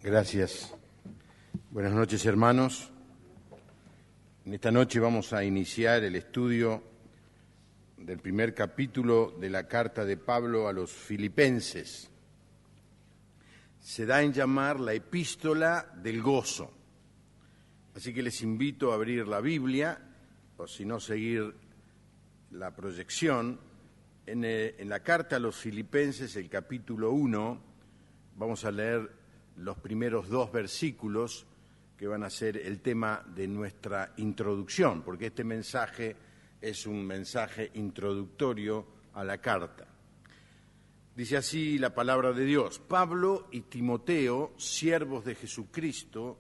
Gracias. Buenas noches, hermanos. En esta noche vamos a iniciar el estudio del primer capítulo de la carta de Pablo a los Filipenses. Se da en llamar la epístola del gozo. Así que les invito a abrir la Biblia, o si no, seguir la proyección. En la carta a los Filipenses, el capítulo 1, vamos a leer los primeros 2 versículos que van a ser el tema de nuestra introducción, porque este mensaje es un mensaje introductorio a la carta. Dice así la palabra de Dios: Pablo y Timoteo, siervos de Jesucristo,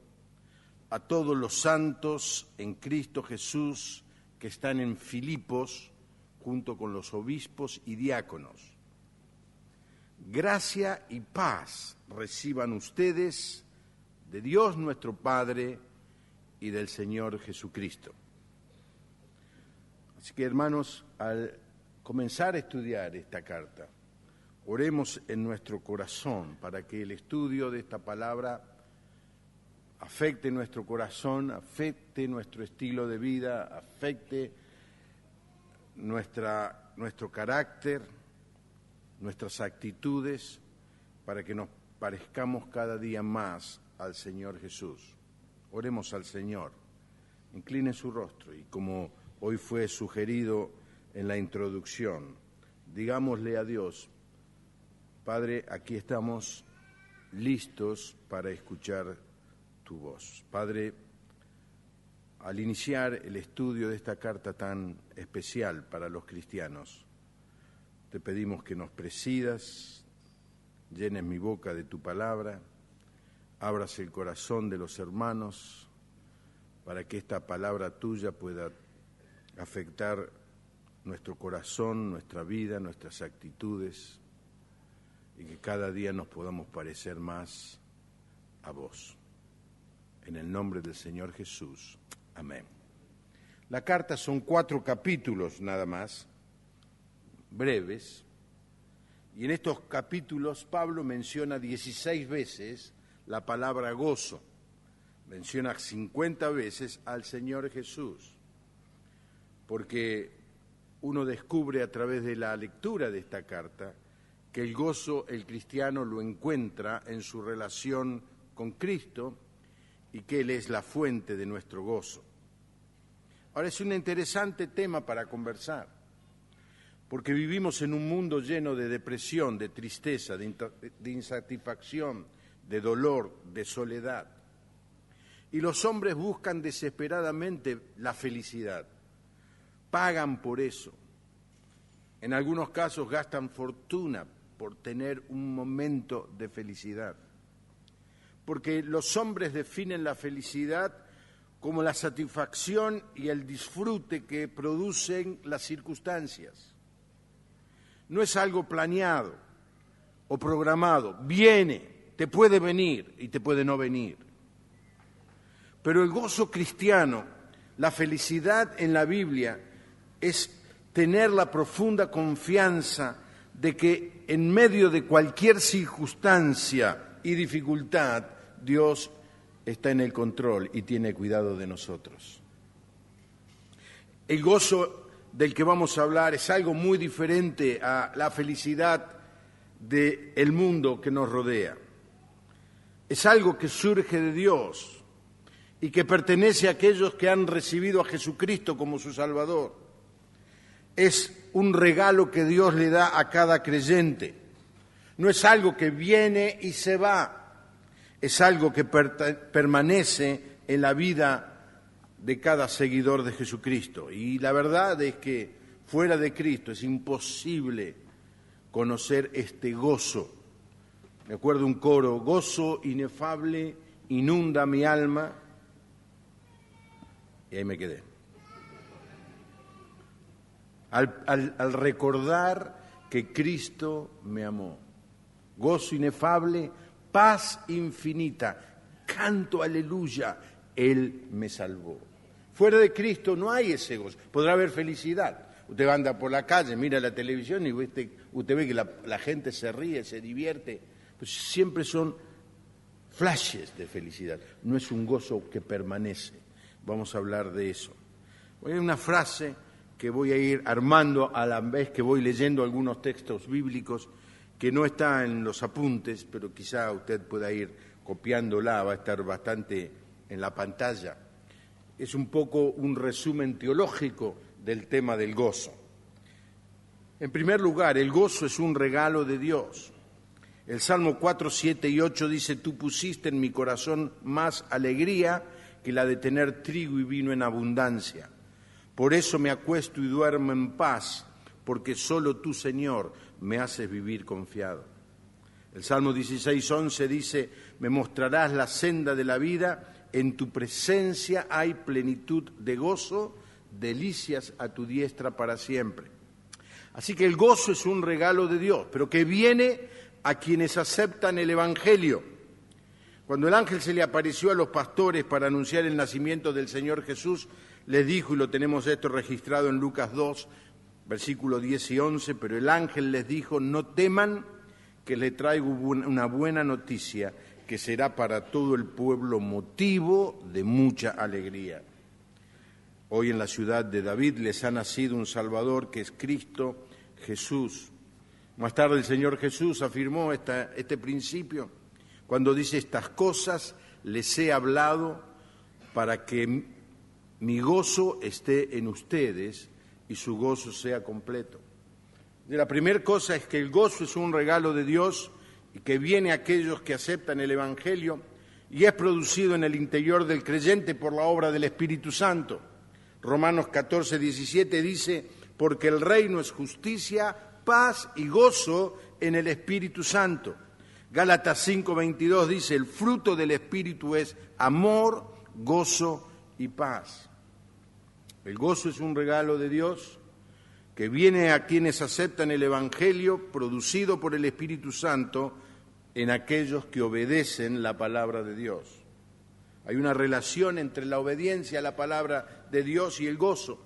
a todos los santos en Cristo Jesús que están en Filipos, junto con los obispos y diáconos. Gracia y paz reciban ustedes de Dios nuestro Padre y del Señor Jesucristo. Así que, hermanos, al comenzar a estudiar esta carta, oremos en nuestro corazón para que el estudio de esta palabra afecte nuestro corazón, afecte nuestro estilo de vida, afecte nuestro carácter, nuestras actitudes, para que nos parezcamos cada día más al Señor Jesús. Oremos al Señor, incline su rostro y, como hoy fue sugerido en la introducción, digámosle a Dios: Padre, aquí estamos listos para escuchar tu voz. Padre, al iniciar el estudio de esta carta tan especial para los cristianos, te pedimos que nos presidas, llenes mi boca de tu palabra, abras el corazón de los hermanos para que esta palabra tuya pueda afectar nuestro corazón, nuestra vida, nuestras actitudes, y que cada día nos podamos parecer más a vos. En el nombre del Señor Jesús. Amén. La carta son 4 capítulos nada más, breves, y en estos capítulos Pablo menciona 16 veces la palabra gozo, menciona 50 veces al Señor Jesús, porque uno descubre a través de la lectura de esta carta que el gozo el cristiano lo encuentra en su relación con Cristo y que Él es la fuente de nuestro gozo. Ahora, es un interesante tema para conversar, porque vivimos en un mundo lleno de depresión, de tristeza, de insatisfacción, de dolor, de soledad. Y los hombres buscan desesperadamente la felicidad, pagan por eso. En algunos casos gastan fortuna por tener un momento de felicidad. Porque los hombres definen la felicidad como la satisfacción y el disfrute que producen las circunstancias. No es algo planeado o programado, viene, te puede venir y te puede no venir. Pero el gozo cristiano, la felicidad en la Biblia, es tener la profunda confianza de que en medio de cualquier circunstancia y dificultad, Dios está en el control y tiene cuidado de nosotros. El gozo del que vamos a hablar es algo muy diferente a la felicidad del mundo que nos rodea. Es algo que surge de Dios y que pertenece a aquellos que han recibido a Jesucristo como su Salvador. Es un regalo que Dios le da a cada creyente. No es algo que viene y se va. Es algo que permanece en la vida de cada seguidor de Jesucristo. Y la verdad es que fuera de Cristo es imposible conocer este gozo. Me acuerdo un coro: gozo inefable inunda mi alma. Y ahí me quedé. Al recordar que Cristo me amó. Gozo inefable, paz infinita, canto aleluya, Él me salvó. Fuera de Cristo no hay ese gozo. Podrá haber felicidad. Usted anda por la calle, mira la televisión y usted ve que la gente se ríe, se divierte. Pues siempre son flashes de felicidad. No es un gozo que permanece. Vamos a hablar de eso. Hay una frase que voy a ir armando a la vez que voy leyendo algunos textos bíblicos, que no está en los apuntes, pero quizá usted pueda ir copiándola, va a estar bastante en la pantalla. Es un poco un resumen teológico del tema del gozo. En primer lugar, el gozo es un regalo de Dios. El Salmo 4, 7 y 8 dice: tú pusiste en mi corazón más alegría que la de tener trigo y vino en abundancia. Por eso me acuesto y duermo en paz, porque solo tú, Señor, me haces vivir confiado. El Salmo 16, 11 dice: me mostrarás la senda de la vida, en tu presencia hay plenitud de gozo, delicias a tu diestra para siempre. Así que el gozo es un regalo de Dios, pero que viene a quienes aceptan el Evangelio. Cuando el ángel se le apareció a los pastores para anunciar el nacimiento del Señor Jesús, les dijo, y lo tenemos esto registrado en Lucas 2, versículos 10 y 11, pero el ángel les dijo: no teman, que les traigo una buena noticia, que será para todo el pueblo motivo de mucha alegría. Hoy en la ciudad de David les ha nacido un Salvador, que es Cristo Jesús. Más tarde el Señor Jesús afirmó este principio cuando dice: estas cosas les he hablado para que mi gozo esté en ustedes y su gozo sea completo. La primera cosa es que el gozo es un regalo de Dios y que viene a aquellos que aceptan el Evangelio y es producido en el interior del creyente por la obra del Espíritu Santo. Romanos 14, 17 dice: porque el reino es justicia, paz y gozo en el Espíritu Santo. Gálatas 5, 22 dice: el fruto del Espíritu es amor, gozo y paz. El gozo es un regalo de Dios que viene a quienes aceptan el Evangelio producido por el Espíritu Santo en aquellos que obedecen la palabra de Dios. Hay una relación entre la obediencia a la palabra de Dios y el gozo.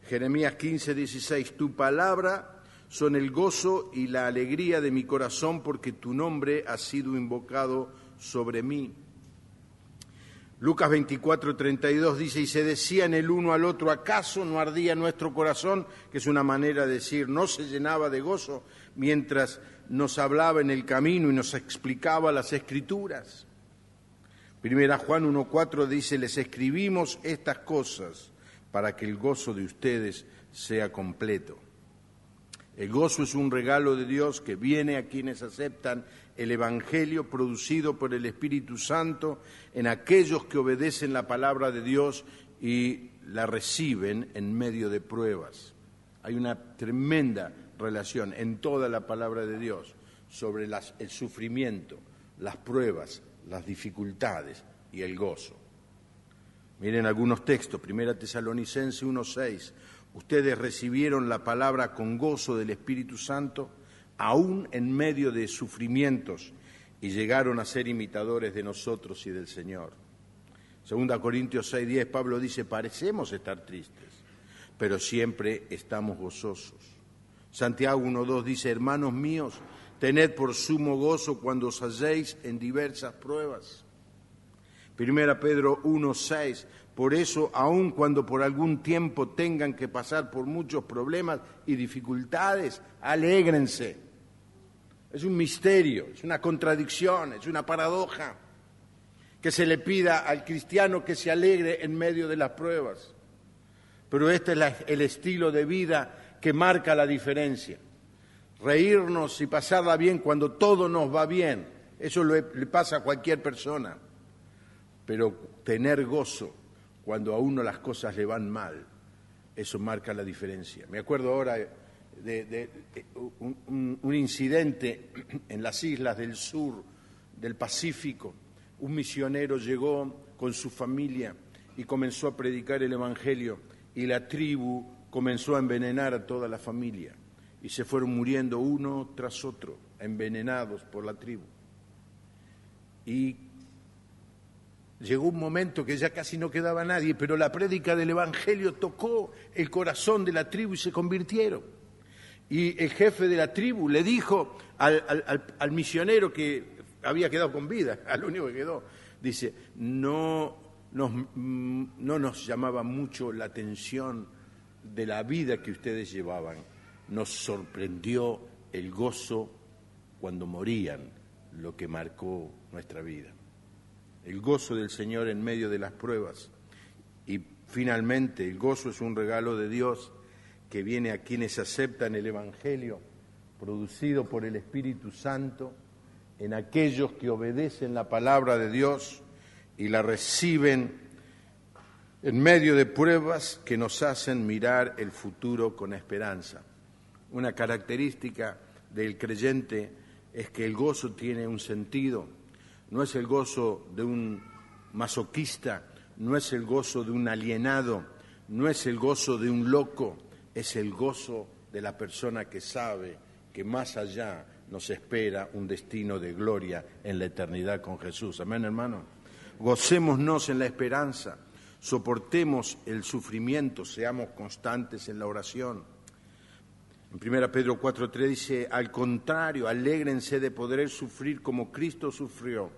Jeremías 15, 16, tu palabra son el gozo y la alegría de mi corazón, porque tu nombre ha sido invocado sobre mí. Lucas 24, 32 dice: y se decían el uno al otro, ¿acaso no ardía nuestro corazón? Que es una manera de decir, no se llenaba de gozo mientras nos hablaba en el camino y nos explicaba las Escrituras. Primera Juan 1, 4 dice: les escribimos estas cosas para que el gozo de ustedes sea completo. El gozo es un regalo de Dios que viene a quienes aceptan el Evangelio producido por el Espíritu Santo en aquellos que obedecen la palabra de Dios y la reciben en medio de pruebas. Hay una tremenda relación en toda la palabra de Dios sobre el sufrimiento, las pruebas, las dificultades y el gozo. Miren algunos textos. Primera Tesalonicenses 1:6. Ustedes recibieron la palabra con gozo del Espíritu Santo, aún en medio de sufrimientos, y llegaron a ser imitadores de nosotros y del Señor. Segunda Corintios 6:10, Pablo dice: parecemos estar tristes, pero siempre estamos gozosos. Santiago 1:2 dice: hermanos míos, tened por sumo gozo cuando os halléis en diversas pruebas. Primera Pedro 1:6, por eso, aun cuando por algún tiempo tengan que pasar por muchos problemas y dificultades, alégrense. Es un misterio, es una contradicción, es una paradoja que se le pida al cristiano que se alegre en medio de las pruebas. Pero este es el estilo de vida que marca la diferencia. Reírnos y pasarla bien cuando todo nos va bien, eso le pasa a cualquier persona. Pero tener gozo cuando a uno las cosas le van mal, eso marca la diferencia. Me acuerdo ahora de un incidente en las islas del sur del Pacífico. Un misionero llegó con su familia y comenzó a predicar el Evangelio, y la tribu comenzó a envenenar a toda la familia, y se fueron muriendo uno tras otro, envenenados por la tribu. Y llegó un momento que ya casi no quedaba nadie, pero la prédica del Evangelio tocó el corazón de la tribu y se convirtieron. Y el jefe de la tribu le dijo al misionero que había quedado con vida, al único que quedó. Dice, no nos llamaba mucho la atención de la vida que ustedes llevaban. Nos sorprendió el gozo cuando morían, lo que marcó nuestra vida. El gozo del Señor en medio de las pruebas. Y finalmente, el gozo es un regalo de Dios que viene a quienes aceptan el Evangelio, producido por el Espíritu Santo, en aquellos que obedecen la palabra de Dios y la reciben en medio de pruebas que nos hacen mirar el futuro con esperanza. Una característica del creyente es que el gozo tiene un sentido. No es el gozo de un masoquista, no es el gozo de un alienado, no es el gozo de un loco, es el gozo de la persona que sabe que más allá nos espera un destino de gloria en la eternidad con Jesús. Amén, hermano. Gocémonos en la esperanza, soportemos el sufrimiento, seamos constantes en la oración. En 1 Pedro 4:3 dice, al contrario, alégrense de poder sufrir como Cristo sufrió,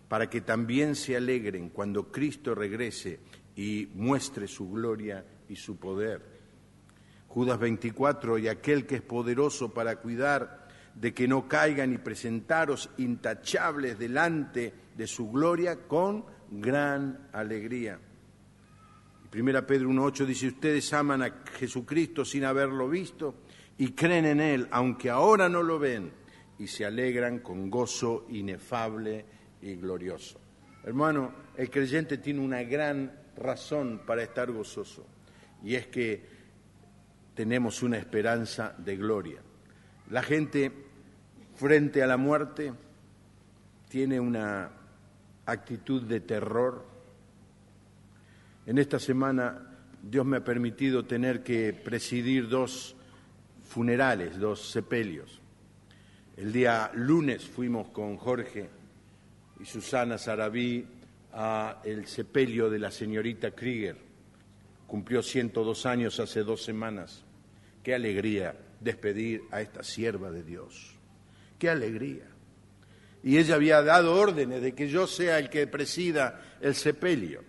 para que también se alegren cuando Cristo regrese y muestre su gloria y su poder. Judas 24, y aquel que es poderoso para cuidar de que no caigan y presentaros intachables delante de su gloria con gran alegría. 1 Pedro 1:8 dice, ustedes aman a Jesucristo sin haberlo visto y creen en Él, aunque ahora no lo ven, y se alegran con gozo inefable y glorioso. Hermano, el creyente tiene una gran razón para estar gozoso, y es que tenemos una esperanza de gloria. La gente frente a la muerte tiene una actitud de terror. En esta semana Dios me ha permitido tener que presidir 2 funerales, 2 sepelios. El día lunes fuimos con Jorge y Susana Sarabí a el sepelio de la señorita Krieger. Cumplió 102 años hace 2 semanas. Qué alegría despedir a esta sierva de Dios. Qué alegría. Y ella había dado órdenes de que yo sea el que presida el sepelio.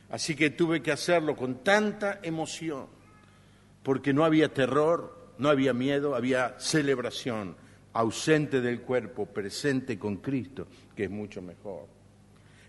Así que tuve que hacerlo con tanta emoción, porque no había terror, no había miedo, había celebración, ausente del cuerpo, presente con Cristo, que es mucho mejor.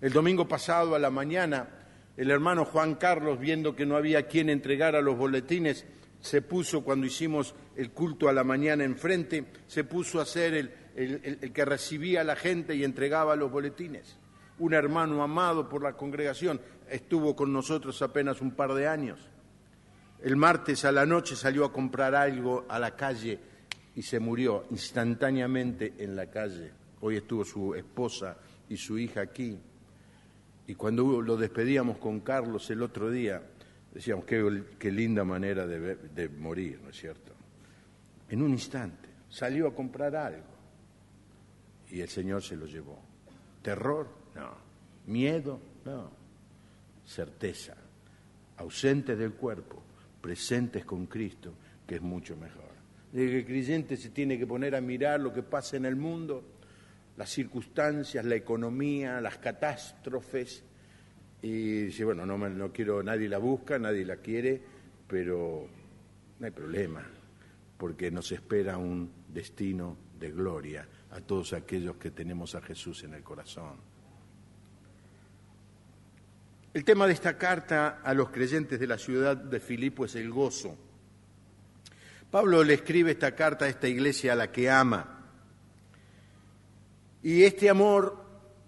El domingo pasado a la mañana, el hermano Juan Carlos, viendo que no había quien entregara los boletines, se puso, cuando hicimos el culto a la mañana enfrente, se puso a ser el que recibía a la gente y entregaba los boletines. Un hermano amado por la congregación, estuvo con nosotros apenas un par de años. El martes a la noche salió a comprar algo a la calle y se murió instantáneamente en la calle. Hoy estuvo su esposa y su hija aquí. Y cuando lo despedíamos con Carlos el otro día, decíamos, qué linda manera de morir, ¿no es cierto? En un instante, salió a comprar algo y el Señor se lo llevó. ¿Terror? No. ¿Miedo? No. Certeza. Ausentes del cuerpo, presentes con Cristo, que es mucho mejor. El creyente se tiene que poner a mirar lo que pasa en el mundo, las circunstancias, la economía, las catástrofes, y dice, bueno, no quiero, nadie la busca, nadie la quiere, pero no hay problema, porque nos espera un destino de gloria a todos aquellos que tenemos a Jesús en el corazón. El tema de esta carta a los creyentes de la ciudad de Filipo es el gozo. Pablo le escribe esta carta a esta iglesia a la que ama. Y este amor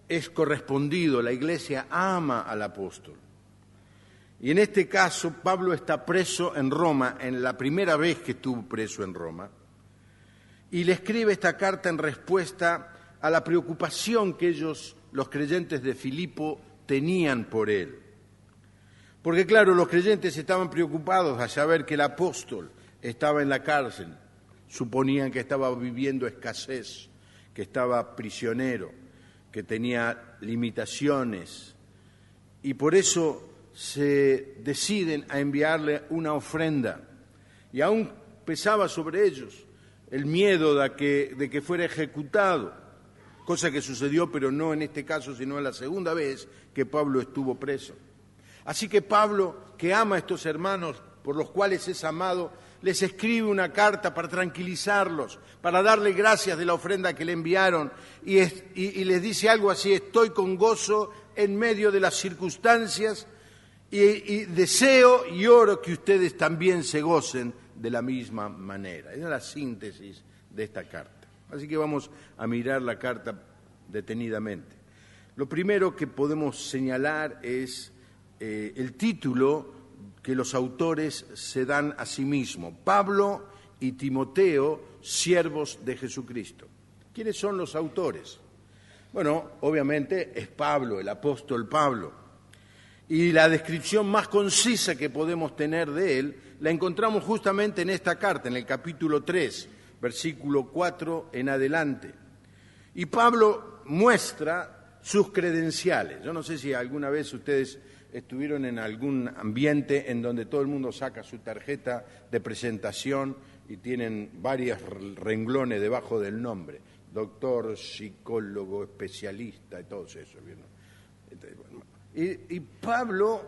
es correspondido, la iglesia ama al apóstol. Y en este caso, Pablo está preso en Roma, en la primera vez que estuvo preso en Roma, y le escribe esta carta en respuesta a la preocupación que ellos, los creyentes de Filipo, tenían por él. Porque claro, los creyentes estaban preocupados a saber que el apóstol estaba en la cárcel, suponían que estaba viviendo escasez, que estaba prisionero, que tenía limitaciones, y por eso se deciden a enviarle una ofrenda. Y aún pesaba sobre ellos el miedo de que fuera ejecutado. cosa que sucedió, pero no en este caso, sino en la segunda vez que Pablo estuvo preso. Así que Pablo, que ama a estos hermanos por los cuales es amado, les escribe una carta para tranquilizarlos, para darle gracias de la ofrenda que le enviaron, y les dice algo así: estoy con gozo en medio de las circunstancias y deseo y oro que ustedes también se gocen de la misma manera. Esa es la síntesis de esta carta. Así que vamos a mirar la carta detenidamente. Lo primero que podemos señalar es el título que los autores se dan a sí mismos: Pablo y Timoteo, siervos de Jesucristo. ¿Quiénes son los autores? Bueno, obviamente es Pablo, el apóstol Pablo. Y la descripción más concisa que podemos tener de él la encontramos justamente en esta carta, en el capítulo 3, versículo 4 en adelante. Y Pablo muestra sus credenciales. Yo no sé si alguna vez ustedes estuvieron en algún ambiente en donde todo el mundo saca su tarjeta de presentación y tienen varios renglones debajo del nombre: doctor, psicólogo, especialista y todo eso. Y Pablo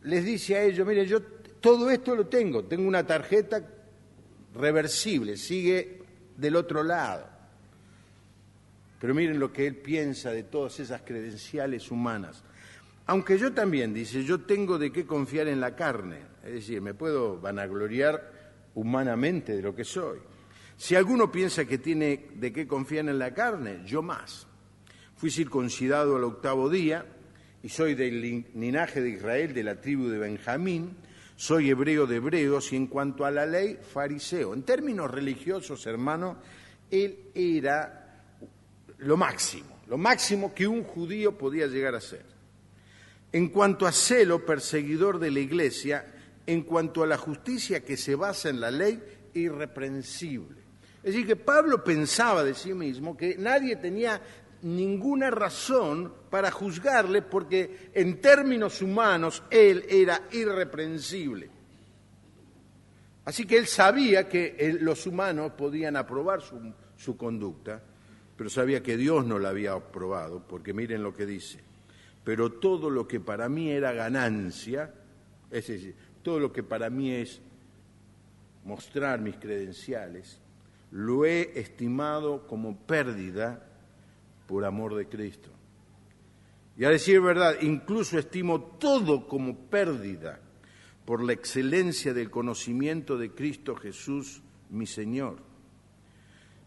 les dice a ellos: mire, yo todo esto lo tengo una tarjeta reversible, sigue del otro lado. Pero miren lo que él piensa de todas esas credenciales humanas. Aunque yo también, dice, yo tengo de qué confiar en la carne, es decir, me puedo vanagloriar humanamente de lo que soy. Si alguno piensa que tiene de qué confiar en la carne, yo más. Fui circuncidado al 8º día y soy del linaje de Israel, de la tribu de Benjamín, soy hebreo de hebreos y en cuanto a la ley, fariseo. En términos religiosos, hermano, él era lo máximo que un judío podía llegar a ser. En cuanto a celo, perseguidor de la iglesia; en cuanto a la justicia que se basa en la ley, irreprensible. Es decir, que Pablo pensaba de sí mismo que nadie tenía ninguna razón para juzgarle, porque en términos humanos él era irreprensible. Así que él sabía que los humanos podían aprobar su conducta, pero sabía que Dios no la había aprobado, porque miren lo que dice: pero todo lo que para mí era ganancia, es decir, todo lo que para mí es mostrar mis credenciales, lo he estimado como pérdida por amor de Cristo. Y a decir verdad, incluso estimo todo como pérdida por la excelencia del conocimiento de Cristo Jesús, mi Señor.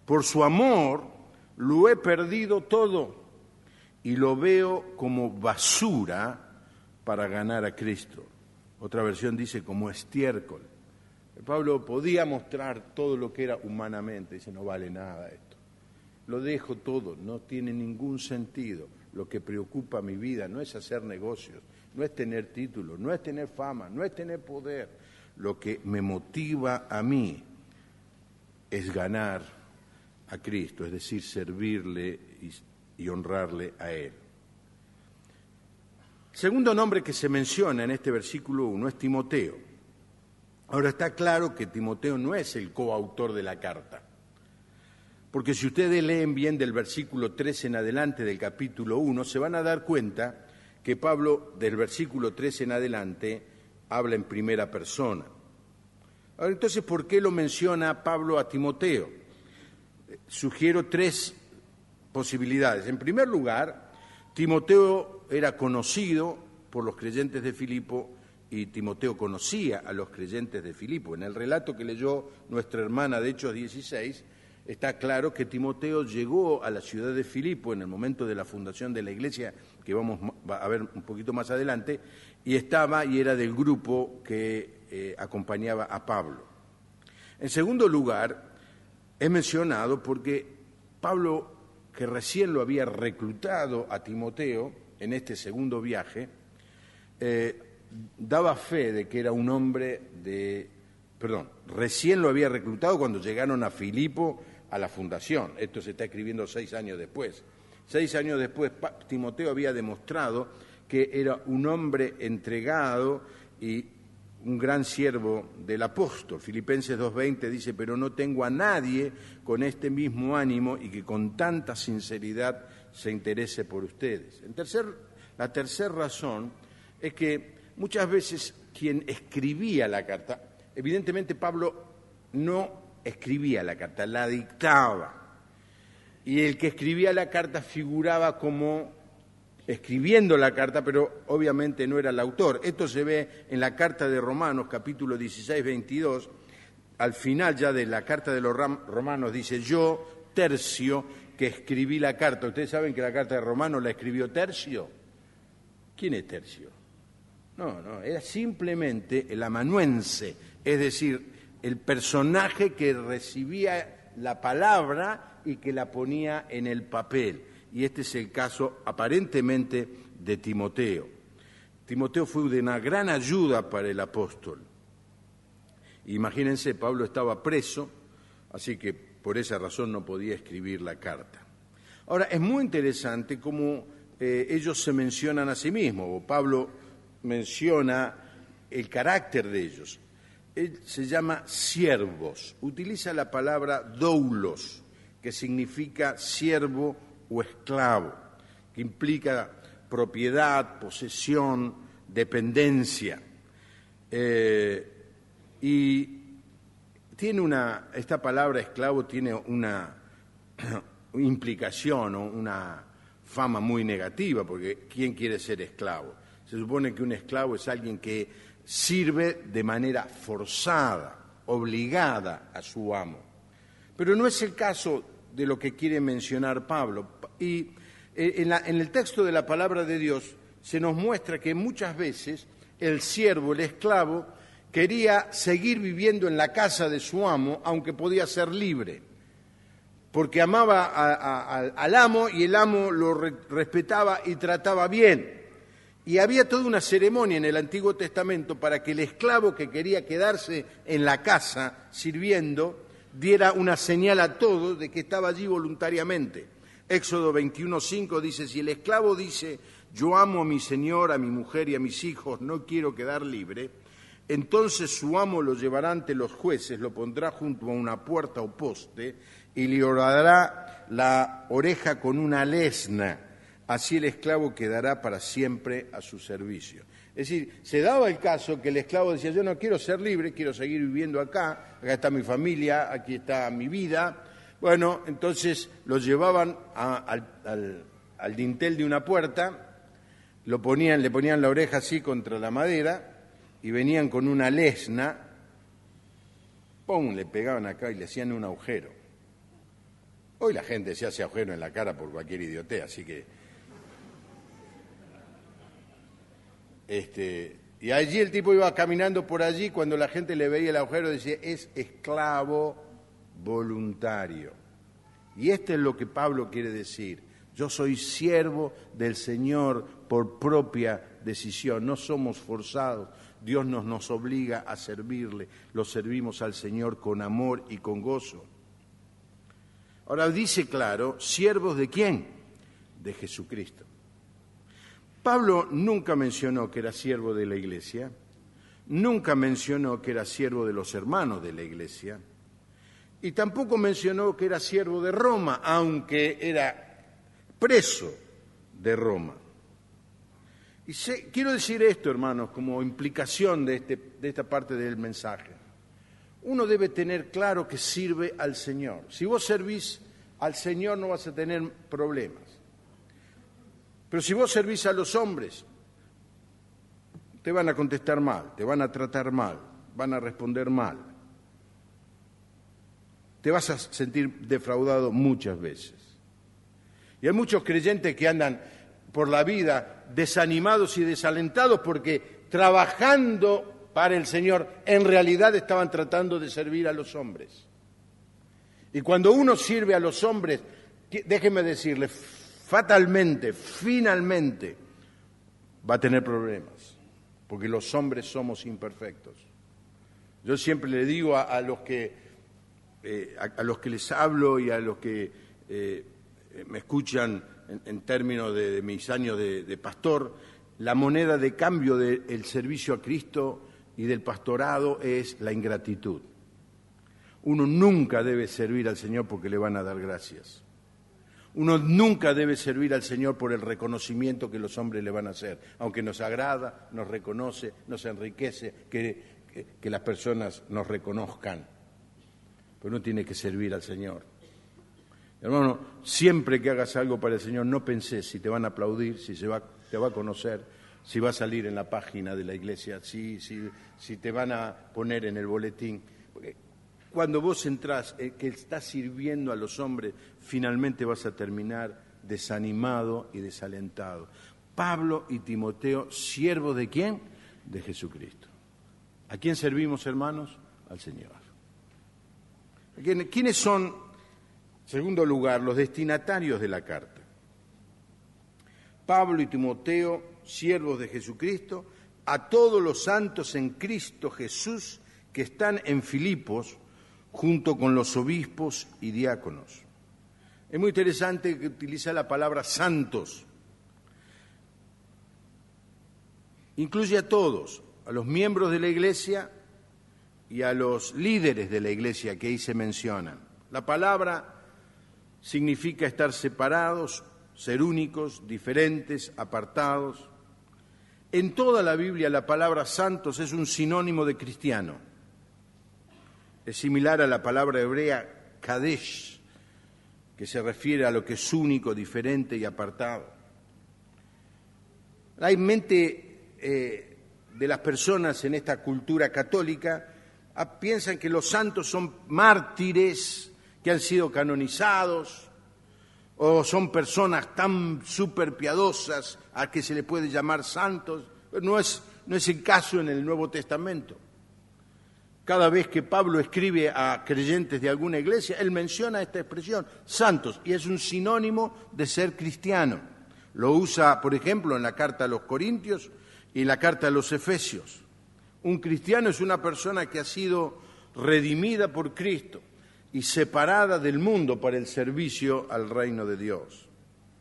Por su amor lo he perdido todo y lo veo como basura para ganar a Cristo. Otra versión dice como estiércol. Pablo podía mostrar todo lo que era humanamente, dice: no vale nada esto. Lo dejo todo, no tiene ningún sentido. Lo que preocupa mi vida no es hacer negocios, no es tener títulos, no es tener fama, no es tener poder. Lo que me motiva a mí es ganar a Cristo, es decir, servirle y honrarle a Él. El segundo nombre que se menciona en este versículo 1 es Timoteo. Ahora está claro que Timoteo no es el coautor de la carta, porque si ustedes leen bien del versículo 3 en adelante del capítulo 1, se van a dar cuenta que Pablo del versículo 3 en adelante habla en primera persona. Ahora, entonces, ¿por qué lo menciona Pablo a Timoteo? Sugiero 3 posibilidades. En primer lugar, Timoteo era conocido por los creyentes de Filipo y Timoteo conocía a los creyentes de Filipo. En el relato que leyó nuestra hermana de Hechos 16, está claro que Timoteo llegó a la ciudad de Filipo en el momento de la fundación de la iglesia, que vamos a ver un poquito más adelante, y era del grupo que acompañaba a Pablo. En segundo lugar, es mencionado porque Pablo, que recién lo había reclutado a Timoteo en este segundo viaje, daba fe de que era un hombre recién lo había reclutado cuando llegaron a Filipo a la fundación. Esto se está escribiendo 6 años después. 6 años después, Timoteo había demostrado que era un hombre entregado y un gran siervo del apóstol. Filipenses 2:20 dice, pero no tengo a nadie con este mismo ánimo y que con tanta sinceridad se interese por ustedes. La tercera razón es que muchas veces quien escribía la carta, evidentemente Pablo no escribía la carta, la dictaba. Y el que escribía la carta figuraba como escribiendo la carta, pero obviamente no era el autor. Esto se ve en la carta de Romanos, capítulo 16, 22. Al final ya de la carta de los Romanos dice, yo, Tercio, que escribí la carta. ¿Ustedes saben que la carta de Romanos la escribió Tercio? ¿Quién es Tercio? No, era simplemente el amanuense, es decir, el personaje que recibía la palabra y que la ponía en el papel. Y este es el caso aparentemente de Timoteo. Timoteo fue de una gran ayuda para el apóstol. Imagínense, Pablo estaba preso, así que por esa razón no podía escribir la carta. Ahora, es muy interesante cómo ellos se mencionan a sí mismos, o Pablo menciona el carácter de ellos. Él se llama siervos, utiliza la palabra doulos, que significa siervo o esclavo, que implica propiedad, posesión, dependencia. Y esta palabra esclavo tiene una implicación o una fama muy negativa, porque ¿quién quiere ser esclavo? Se supone que un esclavo es alguien que sirve de manera forzada, obligada a su amo. Pero no es el caso de lo que quiere mencionar Pablo. Y en el texto de la palabra de Dios se nos muestra que muchas veces el siervo, el esclavo, quería seguir viviendo en la casa de su amo, aunque podía ser libre, porque amaba al amo y el amo lo respetaba y trataba bien. Y había toda una ceremonia en el Antiguo Testamento para que el esclavo que quería quedarse en la casa sirviendo diera una señal a todos de que estaba allí voluntariamente. Éxodo 21:5 dice, si el esclavo dice, yo amo a mi señor, a mi mujer y a mis hijos, no quiero quedar libre, entonces su amo lo llevará ante los jueces, lo pondrá junto a una puerta o poste y le horadará la oreja con una lesna. Así el esclavo quedará para siempre a su servicio. Es decir, se daba el caso que el esclavo decía, yo no quiero ser libre, quiero seguir viviendo acá está mi familia, aquí está mi vida. Bueno, entonces lo llevaban al dintel de una puerta, le ponían la oreja así contra la madera y venían con una lesna, ¡pum!, le pegaban acá y le hacían un agujero. Hoy la gente se hace agujero en la cara por cualquier idiotez, así que... Y allí el tipo iba caminando por allí, cuando la gente le veía el agujero decía, es esclavo voluntario. Y esto es lo que Pablo quiere decir. Yo soy siervo del Señor por propia decisión, no somos forzados. Dios nos obliga a servirle, lo servimos al Señor con amor y con gozo. Ahora dice claro, ¿siervos de quién? De Jesucristo. Pablo nunca mencionó que era siervo de la iglesia, nunca mencionó que era siervo de los hermanos de la iglesia, y tampoco mencionó que era siervo de Roma, aunque era preso de Roma. Y quiero decir esto, hermanos, como implicación de esta parte del mensaje. Uno debe tener claro que sirve al Señor. Si vos servís al Señor no vas a tener problemas. Pero si vos servís a los hombres, te van a contestar mal, te van a tratar mal, van a responder mal. Te vas a sentir defraudado muchas veces. Y hay muchos creyentes que andan por la vida desanimados y desalentados porque trabajando para el Señor en realidad estaban tratando de servir a los hombres. Y cuando uno sirve a los hombres, déjeme decirle, fatalmente, finalmente, va a tener problemas, porque los hombres somos imperfectos. Yo siempre le digo a los que les hablo y a los que me escuchan en términos de mis años de pastor, la moneda de cambio del servicio a Cristo y del pastorado es la ingratitud. Uno nunca debe servir al Señor porque le van a dar gracias. Uno nunca debe servir al Señor por el reconocimiento que los hombres le van a hacer, aunque nos agrada, nos reconoce, nos enriquece que las personas nos reconozcan. Pero uno tiene que servir al Señor. Hermano, siempre que hagas algo para el Señor, no pensés si te van a aplaudir, si te va a conocer, si va a salir en la página de la iglesia, si te van a poner en el boletín. Porque cuando vos entrás, que estás sirviendo a los hombres, finalmente vas a terminar desanimado y desalentado. Pablo y Timoteo, ¿siervos de quién? De Jesucristo. ¿A quién servimos, hermanos? Al Señor. ¿Quiénes son, en segundo lugar, los destinatarios de la carta? Pablo y Timoteo, siervos de Jesucristo, a todos los santos en Cristo Jesús que están en Filipos, junto con los obispos y diáconos. Es muy interesante que utiliza la palabra santos. Incluye a todos, a los miembros de la iglesia y a los líderes de la iglesia que ahí se mencionan. La palabra significa estar separados, ser únicos, diferentes, apartados. En toda la Biblia la palabra santos es un sinónimo de cristiano. Es similar a la palabra hebrea kadesh, que se refiere a lo que es único, diferente y apartado. Hay mente de las personas en esta cultura católica piensan que los santos son mártires que han sido canonizados o son personas tan súper piadosas a que se les puede llamar santos. No es el caso en el Nuevo Testamento. Cada vez que Pablo escribe a creyentes de alguna iglesia, él menciona esta expresión, santos, y es un sinónimo de ser cristiano. Lo usa, por ejemplo, en la carta a los Corintios y en la carta a los Efesios. Un cristiano es una persona que ha sido redimida por Cristo y separada del mundo para el servicio al reino de Dios.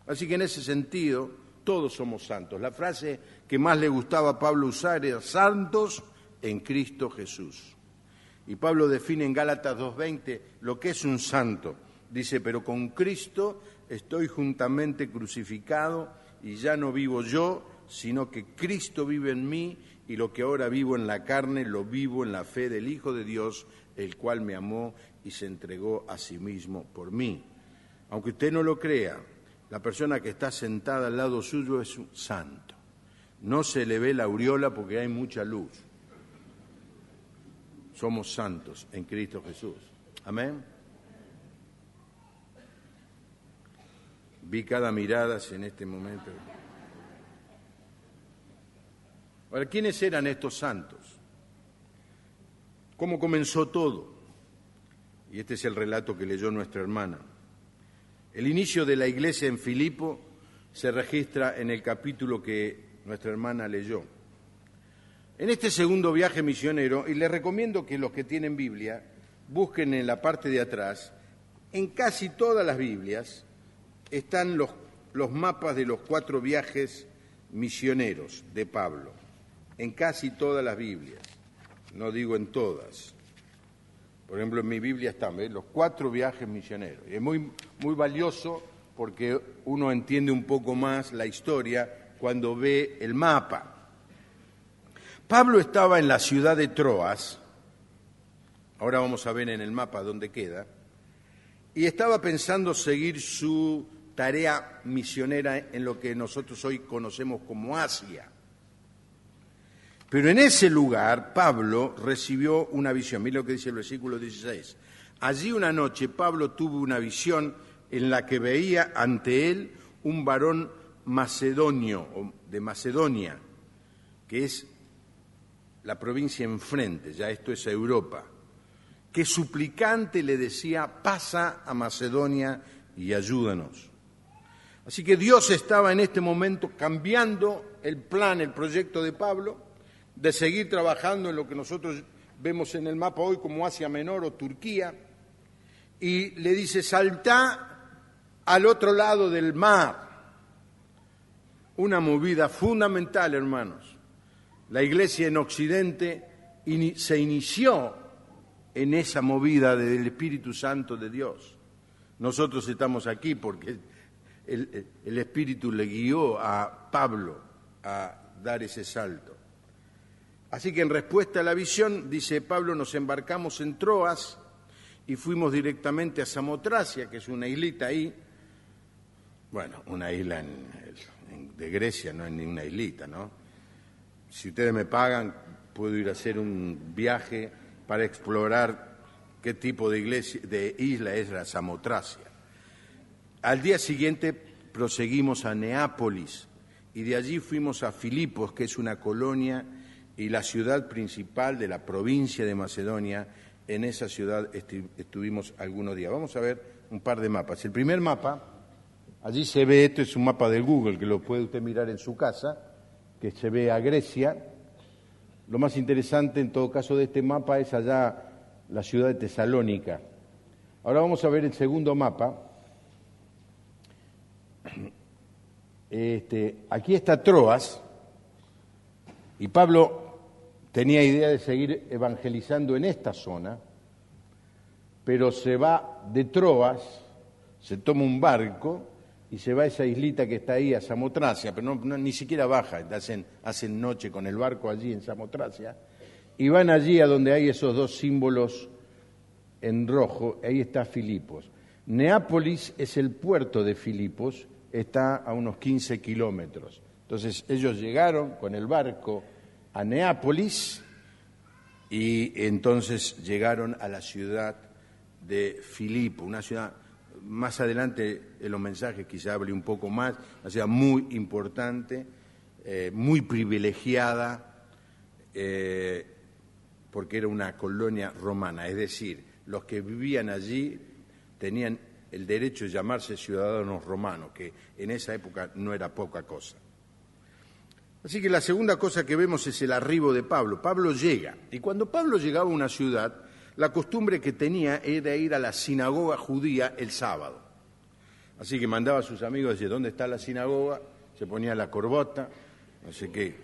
Así que en ese sentido, todos somos santos. La frase que más le gustaba a Pablo usar era santos en Cristo Jesús. Y Pablo define en Gálatas 2:20 lo que es un santo. Dice, pero con Cristo estoy juntamente crucificado y ya no vivo yo, sino que Cristo vive en mí y lo que ahora vivo en la carne lo vivo en la fe del Hijo de Dios, el cual me amó y se entregó a sí mismo por mí. Aunque usted no lo crea, la persona que está sentada al lado suyo es un santo. No se le ve la aureola porque hay mucha luz. Somos santos en Cristo Jesús. Amén. Vi cada mirada en este momento. Ahora, ¿quiénes eran estos santos? ¿Cómo comenzó todo? Y este es el relato que leyó nuestra hermana. El inicio de la iglesia en Filipo se registra en el capítulo que nuestra hermana leyó. En este segundo viaje misionero, y les recomiendo que los que tienen Biblia busquen en la parte de atrás, en casi todas las Biblias están los mapas de los 4 viajes misioneros de Pablo, en casi todas las Biblias, no digo en todas. Por ejemplo, en mi Biblia están los 4 viajes misioneros. Y es muy, muy valioso porque uno entiende un poco más la historia cuando ve el mapa. Pablo estaba en la ciudad de Troas, ahora vamos a ver en el mapa dónde queda, y estaba pensando seguir su tarea misionera en lo que nosotros hoy conocemos como Asia. Pero en ese lugar Pablo recibió una visión. Mira lo que dice el versículo 16. Allí una noche Pablo tuvo una visión en la que veía ante él un varón macedonio, o de Macedonia, que es la provincia enfrente, ya esto es Europa, que suplicante le decía, pasa a Macedonia y ayúdanos. Así que Dios estaba en este momento cambiando el plan, el proyecto de Pablo, de seguir trabajando en lo que nosotros vemos en el mapa hoy como Asia Menor o Turquía, y le dice, saltá al otro lado del mar. Una movida fundamental, hermanos. La iglesia en Occidente se inició en esa movida del Espíritu Santo de Dios. Nosotros estamos aquí porque el Espíritu le guió a Pablo a dar ese salto. Así que en respuesta a la visión, dice Pablo, nos embarcamos en Troas y fuimos directamente a Samotracia, que es una islita ahí. Bueno, una isla de Grecia, no es ni una islita, ¿no? Si ustedes me pagan, puedo ir a hacer un viaje para explorar qué tipo de isla es la Samotracia. Al día siguiente proseguimos a Neápolis y de allí fuimos a Filipos, que es una colonia y la ciudad principal de la provincia de Macedonia. En esa ciudad estuvimos algunos días. Vamos a ver un par de mapas. El primer mapa, allí se ve, esto es un mapa del Google, que lo puede usted mirar en su casa, que se ve a Grecia. Lo más interesante en todo caso de este mapa es allá la ciudad de Tesalónica. Ahora vamos a ver el segundo mapa. Aquí está Troas, y Pablo tenía idea de seguir evangelizando en esta zona, pero se va de Troas, se toma un barco y se va a esa islita que está ahí, a Samotracia, pero ni siquiera baja, hacen noche con el barco allí en Samotracia, y van allí a donde hay esos dos símbolos en rojo, ahí está Filipos. Neápolis es el puerto de Filipos, está a unos 15 kilómetros. Entonces ellos llegaron con el barco a Neápolis y entonces llegaron a la ciudad de Filipo, una ciudad. Más adelante en los mensajes quizá hable un poco más, una ciudad muy importante, muy privilegiada, porque era una colonia romana, es decir, los que vivían allí tenían el derecho de llamarse ciudadanos romanos, que en esa época no era poca cosa. Así que la segunda cosa que vemos es el arribo de Pablo. Pablo llega, y cuando Pablo llegaba a una ciudad, la costumbre que tenía era ir a la sinagoga judía el sábado. Así que mandaba a sus amigos, decía, ¿dónde está la sinagoga? Se ponía la corbata, no sé qué,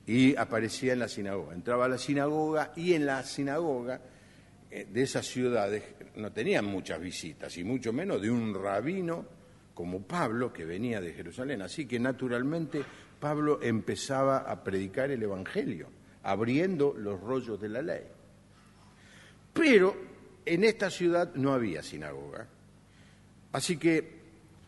y aparecía en la sinagoga. Entraba a la sinagoga, y en la sinagoga de esas ciudades no tenían muchas visitas, y mucho menos de un rabino como Pablo, que venía de Jerusalén. Así que naturalmente Pablo empezaba a predicar el Evangelio, abriendo los rollos de la ley. Pero en esta ciudad no había sinagoga, así que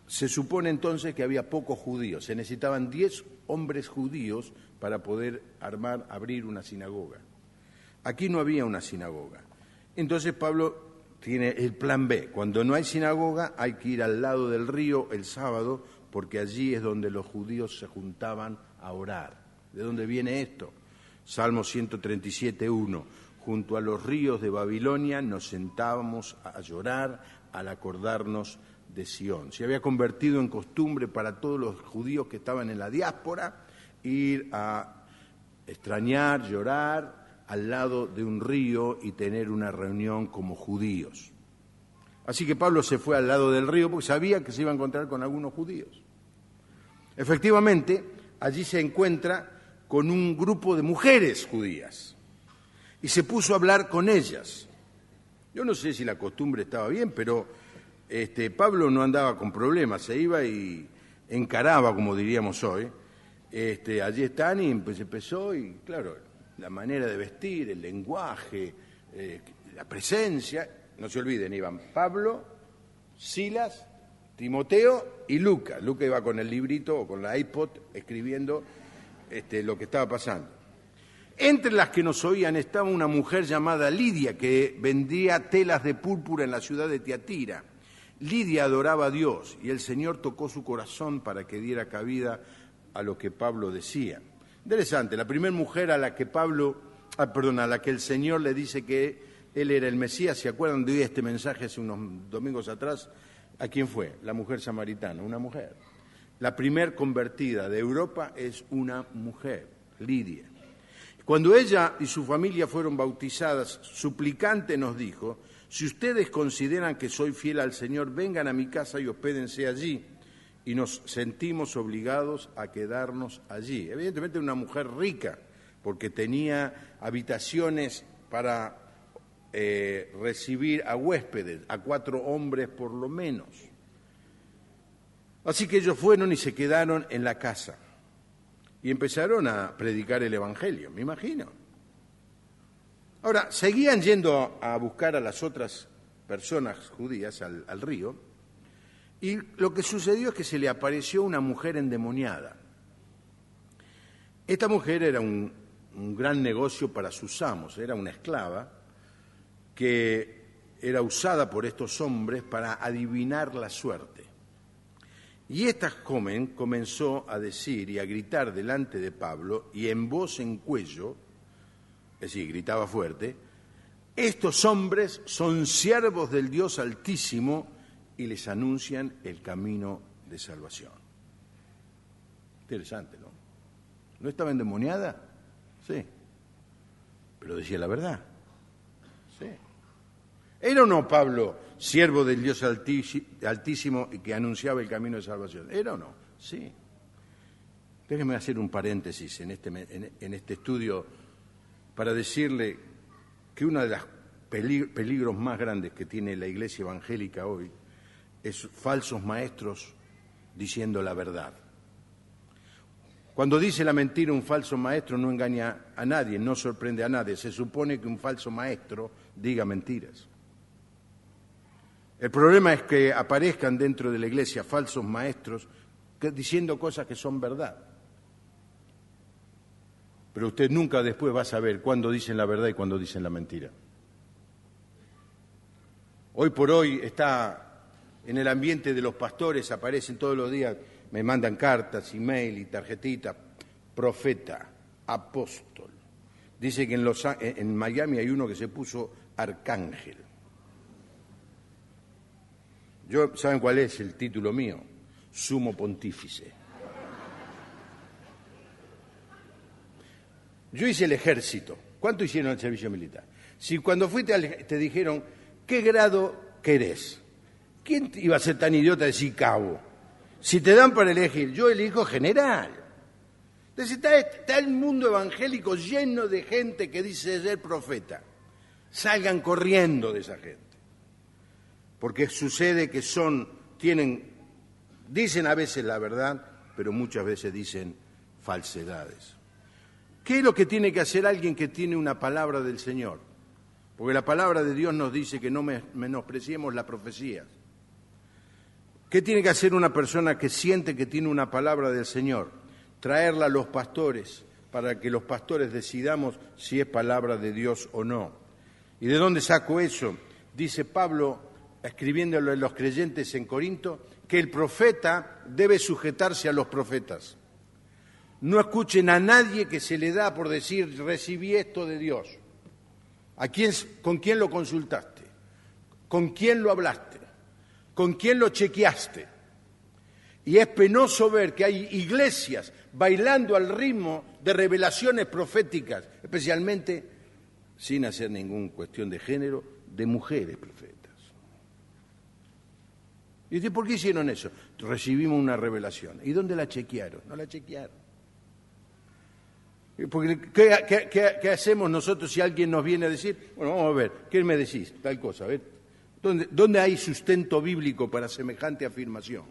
se supone entonces que había pocos judíos, se necesitaban 10 hombres judíos para poder abrir una sinagoga. Aquí no había una sinagoga, entonces Pablo tiene el plan B, cuando no hay sinagoga hay que ir al lado del río el sábado, porque allí es donde los judíos se juntaban a orar. ¿De dónde viene esto? Salmo 137:1. Junto a los ríos de Babilonia nos sentábamos a llorar al acordarnos de Sión. Se había convertido en costumbre para todos los judíos que estaban en la diáspora ir a extrañar, llorar al lado de un río y tener una reunión como judíos. Así que Pablo se fue al lado del río porque sabía que se iba a encontrar con algunos judíos. Efectivamente, allí se encuentra con un grupo de mujeres judías. Y se puso a hablar con ellas. Yo no sé si la costumbre estaba bien, pero Pablo no andaba con problemas, se iba y encaraba, como diríamos hoy. Allí están y empezó, y claro, la manera de vestir, el lenguaje, la presencia. No se olviden, iban Pablo, Silas, Timoteo y Lucas. Lucas iba con el librito o con la iPod escribiendo lo que estaba pasando. Entre las que nos oían estaba una mujer llamada Lidia, que vendía telas de púrpura en la ciudad de Tiatira. Lidia adoraba a Dios y el Señor tocó su corazón para que diera cabida a lo que Pablo decía. Interesante, la primera mujer a la que a la que el Señor le dice que él era el Mesías. ¿Se acuerdan de este mensaje hace unos domingos atrás? ¿A quién fue? La mujer samaritana, una mujer. La primer convertida de Europa es una mujer, Lidia. Cuando ella y su familia fueron bautizadas, suplicante nos dijo, si ustedes consideran que soy fiel al Señor, vengan a mi casa y hospédense allí. Y nos sentimos obligados a quedarnos allí. Evidentemente una mujer rica, porque tenía habitaciones para recibir a huéspedes, a 4 hombres por lo menos. Así que ellos fueron y se quedaron en la casa y empezaron a predicar el Evangelio, me imagino. Ahora, seguían yendo a buscar a las otras personas judías al río, y lo que sucedió es que se le apareció una mujer endemoniada. Esta mujer era un gran negocio para sus amos, era una esclava que era usada por estos hombres para adivinar la suerte. Y esta joven comenzó a decir y a gritar delante de Pablo, y en voz en cuello, es decir, gritaba fuerte: estos hombres son siervos del Dios Altísimo y les anuncian el camino de salvación. Interesante, ¿no? ¿No estaba endemoniada? Sí. Pero decía la verdad. Sí. ¿Era o no Pablo siervo del Dios Altísimo y que anunciaba el camino de salvación? ¿Era o no? Sí. Déjenme hacer un paréntesis en este estudio para decirle que uno de los peligros más grandes que tiene la iglesia evangélica hoy es falsos maestros diciendo la verdad. Cuando dice la mentira un falso maestro no engaña a nadie, no sorprende a nadie. Se supone que un falso maestro diga mentiras. El problema es que aparezcan dentro de la iglesia falsos maestros diciendo cosas que son verdad. Pero usted nunca después va a saber cuándo dicen la verdad y cuándo dicen la mentira. Hoy por hoy está en el ambiente de los pastores, aparecen todos los días, me mandan cartas, email y tarjetitas, profeta, apóstol. Dice que en Miami hay uno que se puso arcángel. ¿Saben cuál es el título mío? Sumo pontífice. Yo hice el ejército. ¿Cuánto hicieron el servicio militar? Si cuando fuiste te dijeron, ¿qué grado querés? ¿Quién iba a ser tan idiota de decir cabo? Si te dan para elegir, yo elijo general. Entonces está el mundo evangélico lleno de gente que dice ser profeta. Salgan corriendo de esa gente. Porque sucede que dicen a veces la verdad, pero muchas veces dicen falsedades. ¿Qué es lo que tiene que hacer alguien que tiene una palabra del Señor? Porque la palabra de Dios nos dice que no menospreciemos la profecía. ¿Qué tiene que hacer una persona que siente que tiene una palabra del Señor? Traerla a los pastores para que los pastores decidamos si es palabra de Dios o no. ¿Y de dónde saco eso? Dice Pablo, escribiéndolo a los creyentes en Corinto, que el profeta debe sujetarse a los profetas. No escuchen a nadie que se le da por decir, recibí esto de Dios. ¿Con quién lo consultaste? ¿Con quién lo hablaste? ¿Con quién lo chequeaste? Y es penoso ver que hay iglesias bailando al ritmo de revelaciones proféticas, especialmente, sin hacer ninguna cuestión de género, de mujeres profetas. Y dice, ¿por qué hicieron eso? Recibimos una revelación. ¿Y dónde la chequearon? No la chequearon. Porque, ¿qué hacemos nosotros si alguien nos viene a decir, bueno, vamos a ver, ¿qué me decís? Tal cosa, a ver. ¿Dónde hay sustento bíblico para semejante afirmación?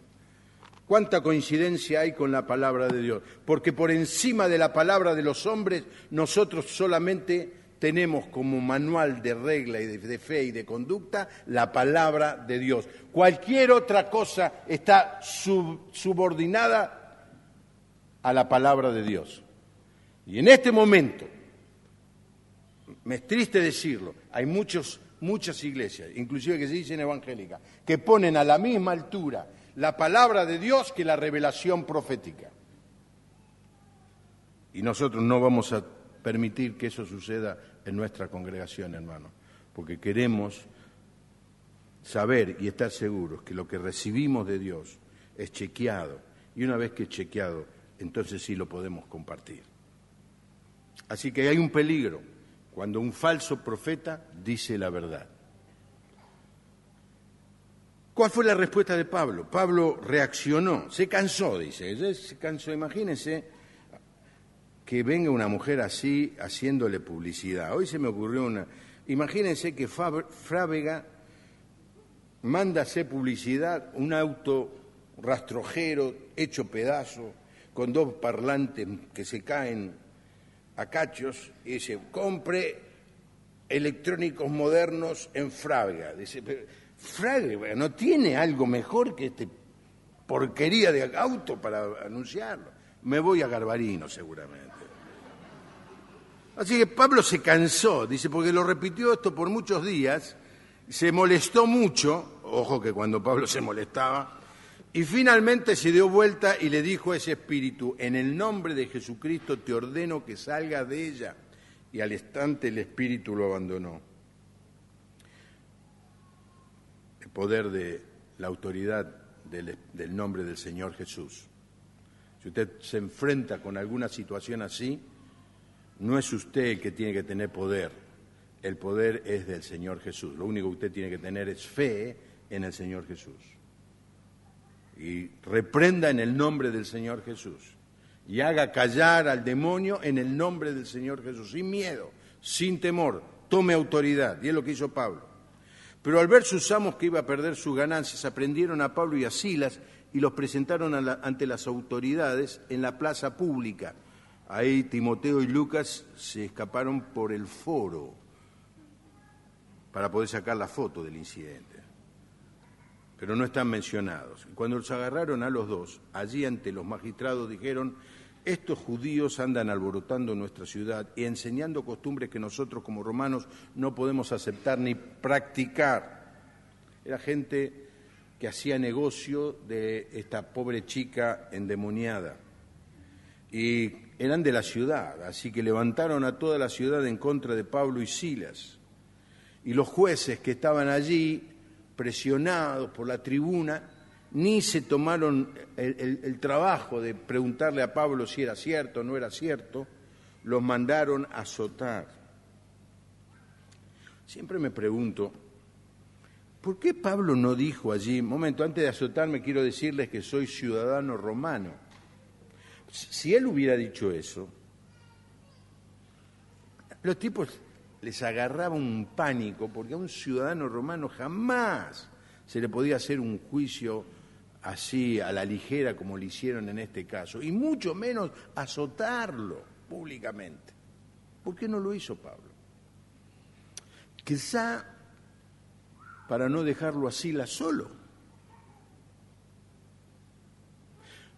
¿Cuánta coincidencia hay con la palabra de Dios? Porque por encima de la palabra de los hombres, nosotros solamente tenemos como manual de regla y de fe y de conducta la palabra de Dios. Cualquier otra cosa está subordinada a la palabra de Dios. Y en este momento, me es triste decirlo, hay muchas iglesias, inclusive que se dicen evangélicas, que ponen a la misma altura la palabra de Dios que la revelación profética. Y nosotros no vamos a permitir que eso suceda en nuestra congregación, hermanos, porque queremos saber y estar seguros que lo que recibimos de Dios es chequeado, y una vez que es chequeado, entonces sí lo podemos compartir. Así que hay un peligro cuando un falso profeta dice la verdad. ¿Cuál fue la respuesta de Pablo? Pablo reaccionó, se cansó, dice, se cansó, imagínense, que venga una mujer así haciéndole publicidad. Hoy se me ocurrió una... Imagínense que Frávega manda a hacer publicidad un auto rastrojero, hecho pedazo, con 2 parlantes que se caen a cachos, y dice, compre electrónicos modernos en Frávega. Dice, pero Frávega no tiene algo mejor que este porquería de auto para anunciarlo. Me voy a Garbarino seguramente. Así que Pablo se cansó, dice, porque lo repitió esto por muchos días, se molestó mucho, ojo que cuando Pablo se molestaba, y finalmente se dio vuelta y le dijo a ese espíritu, en el nombre de Jesucristo te ordeno que salgas de ella. Y al instante el espíritu lo abandonó. El poder de la autoridad del nombre del Señor Jesús. Si usted se enfrenta con alguna situación así, no es usted el que tiene que tener poder. El poder es del Señor Jesús. Lo único que usted tiene que tener es fe en el Señor Jesús. Y reprenda en el nombre del Señor Jesús. Y haga callar al demonio en el nombre del Señor Jesús, sin miedo, sin temor. Tome autoridad. Y es lo que hizo Pablo. Pero al ver sus amos que iba a perder sus ganancias, aprendieron a Pablo y a Silas y los presentaron ante las autoridades en la plaza pública. Ahí Timoteo y Lucas se escaparon por el foro para poder sacar la foto del incidente. Pero no están mencionados. Cuando los agarraron a los dos, allí ante los magistrados dijeron, estos judíos andan alborotando nuestra ciudad y enseñando costumbres que nosotros como romanos no podemos aceptar ni practicar. Era gente que hacía negocio de esta pobre chica endemoniada. Y eran de la ciudad, así que levantaron a toda la ciudad en contra de Pablo y Silas. Y los jueces que estaban allí, presionados por la tribuna, ni se tomaron el trabajo de preguntarle a Pablo si era cierto o no era cierto, los mandaron a azotar. Siempre me pregunto, ¿por qué Pablo no dijo allí, momento, antes de azotarme quiero decirles que soy ciudadano romano? Si él hubiera dicho eso, los tipos les agarraba un pánico, porque a un ciudadano romano jamás se le podía hacer un juicio así a la ligera como le hicieron en este caso, y mucho menos azotarlo públicamente. ¿Por qué no lo hizo Pablo? Quizá para no dejarlo a Silas solo.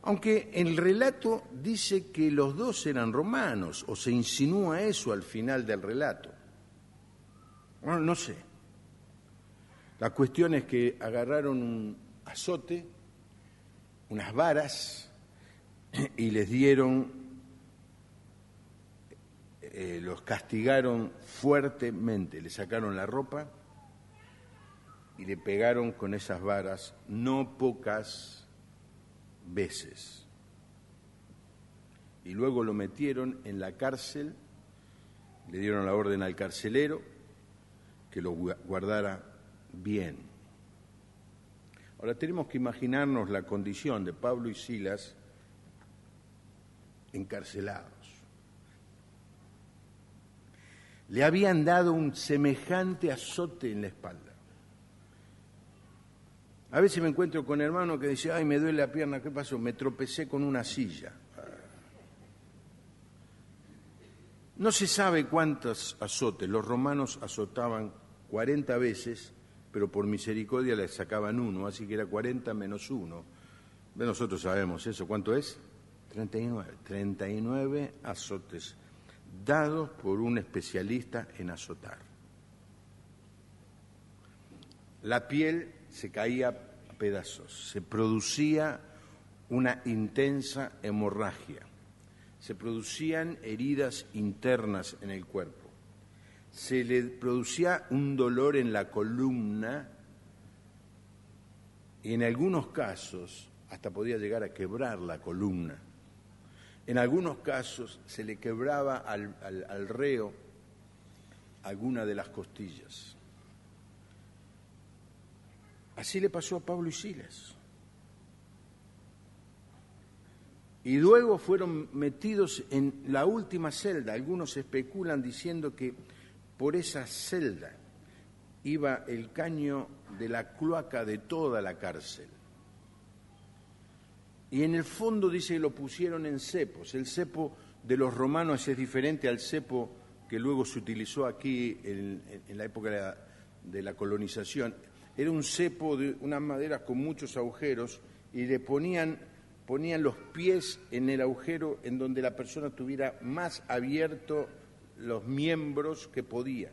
Aunque el relato dice que los dos eran romanos, o se insinúa eso al final del relato. Bueno, no sé. La cuestión es que agarraron un azote, unas varas, y les dieron, los castigaron fuertemente, le sacaron la ropa y le pegaron con esas varas no pocas veces. Y luego lo metieron en la cárcel, le dieron la orden al carcelero que lo guardara bien. Ahora tenemos que imaginarnos la condición de Pablo y Silas encarcelados. Le habían dado un semejante azote en la espalda. A veces me encuentro con hermanos que dicen, ay, me duele la pierna, ¿qué pasó? Me tropecé con una silla. No se sabe cuántos azotes. Los romanos azotaban 40 veces, pero por misericordia le sacaban uno, así que era 40 menos 1. Nosotros sabemos eso. ¿Cuánto es? 39. 39 azotes dados por un especialista en azotar. La piel se caía a pedazos, se producía una intensa hemorragia, se producían heridas internas en el cuerpo, se le producía un dolor en la columna y en algunos casos hasta podía llegar a quebrar la columna. En algunos casos se le quebraba al reo alguna de las costillas. Así le pasó a Pablo y Silas. y luego fueron metidos en la última celda. Algunos especulan diciendo que por esa celda iba el caño de la cloaca de toda la cárcel. Y en el fondo dice que lo pusieron en cepos. El cepo de los romanos es diferente al cepo que luego se utilizó aquí en la época de la colonización. Era un cepo de una madera con muchos agujeros y le ponían los pies en el agujero en donde la persona tuviera más abierto los miembros que podía.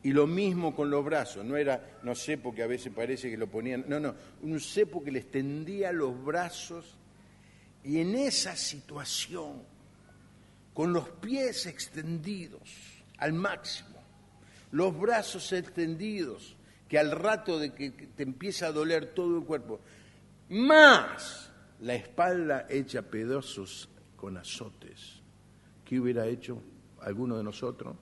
Y lo mismo con los brazos, no era, no sé, porque a veces parece que lo ponían, no, un cepo que les tendía los brazos, y en esa situación, con los pies extendidos al máximo, los brazos extendidos, que al rato de que te empieza a doler todo el cuerpo, más la espalda hecha pedazos con azotes, ¿qué hubiera hecho alguno de nosotros?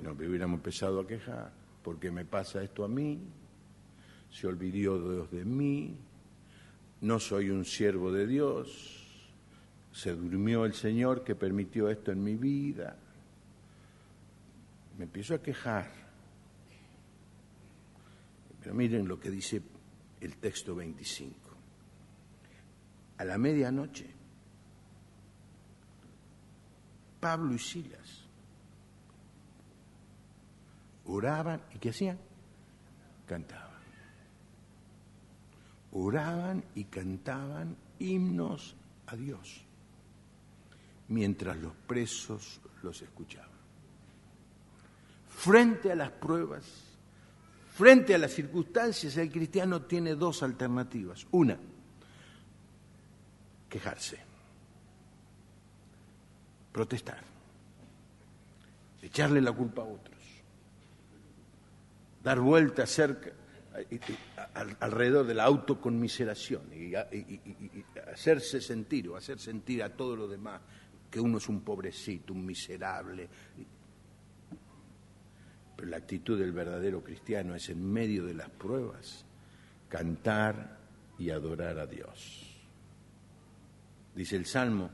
Nos hubiéramos empezado a quejar. ¿Por qué me pasa esto a mí? Se olvidó Dios de mí. No soy un siervo de Dios. Se durmió el Señor que permitió esto en mi vida. Me empiezo a quejar. Pero miren lo que dice el texto 25. A la medianoche, Pablo y Silas oraban, ¿y qué hacían? Cantaban. Oraban y cantaban himnos a Dios, mientras los presos los escuchaban. Frente a las pruebas, frente a las circunstancias, el cristiano tiene dos alternativas. Una, quejarse, protestar, echarle la culpa a otros, dar vueltas alrededor de la autoconmiseración y hacerse sentir o hacer sentir a todos los demás que uno es un pobrecito, un miserable. Pero la actitud del verdadero cristiano es, en medio de las pruebas, cantar y adorar a Dios. Dice el Salmo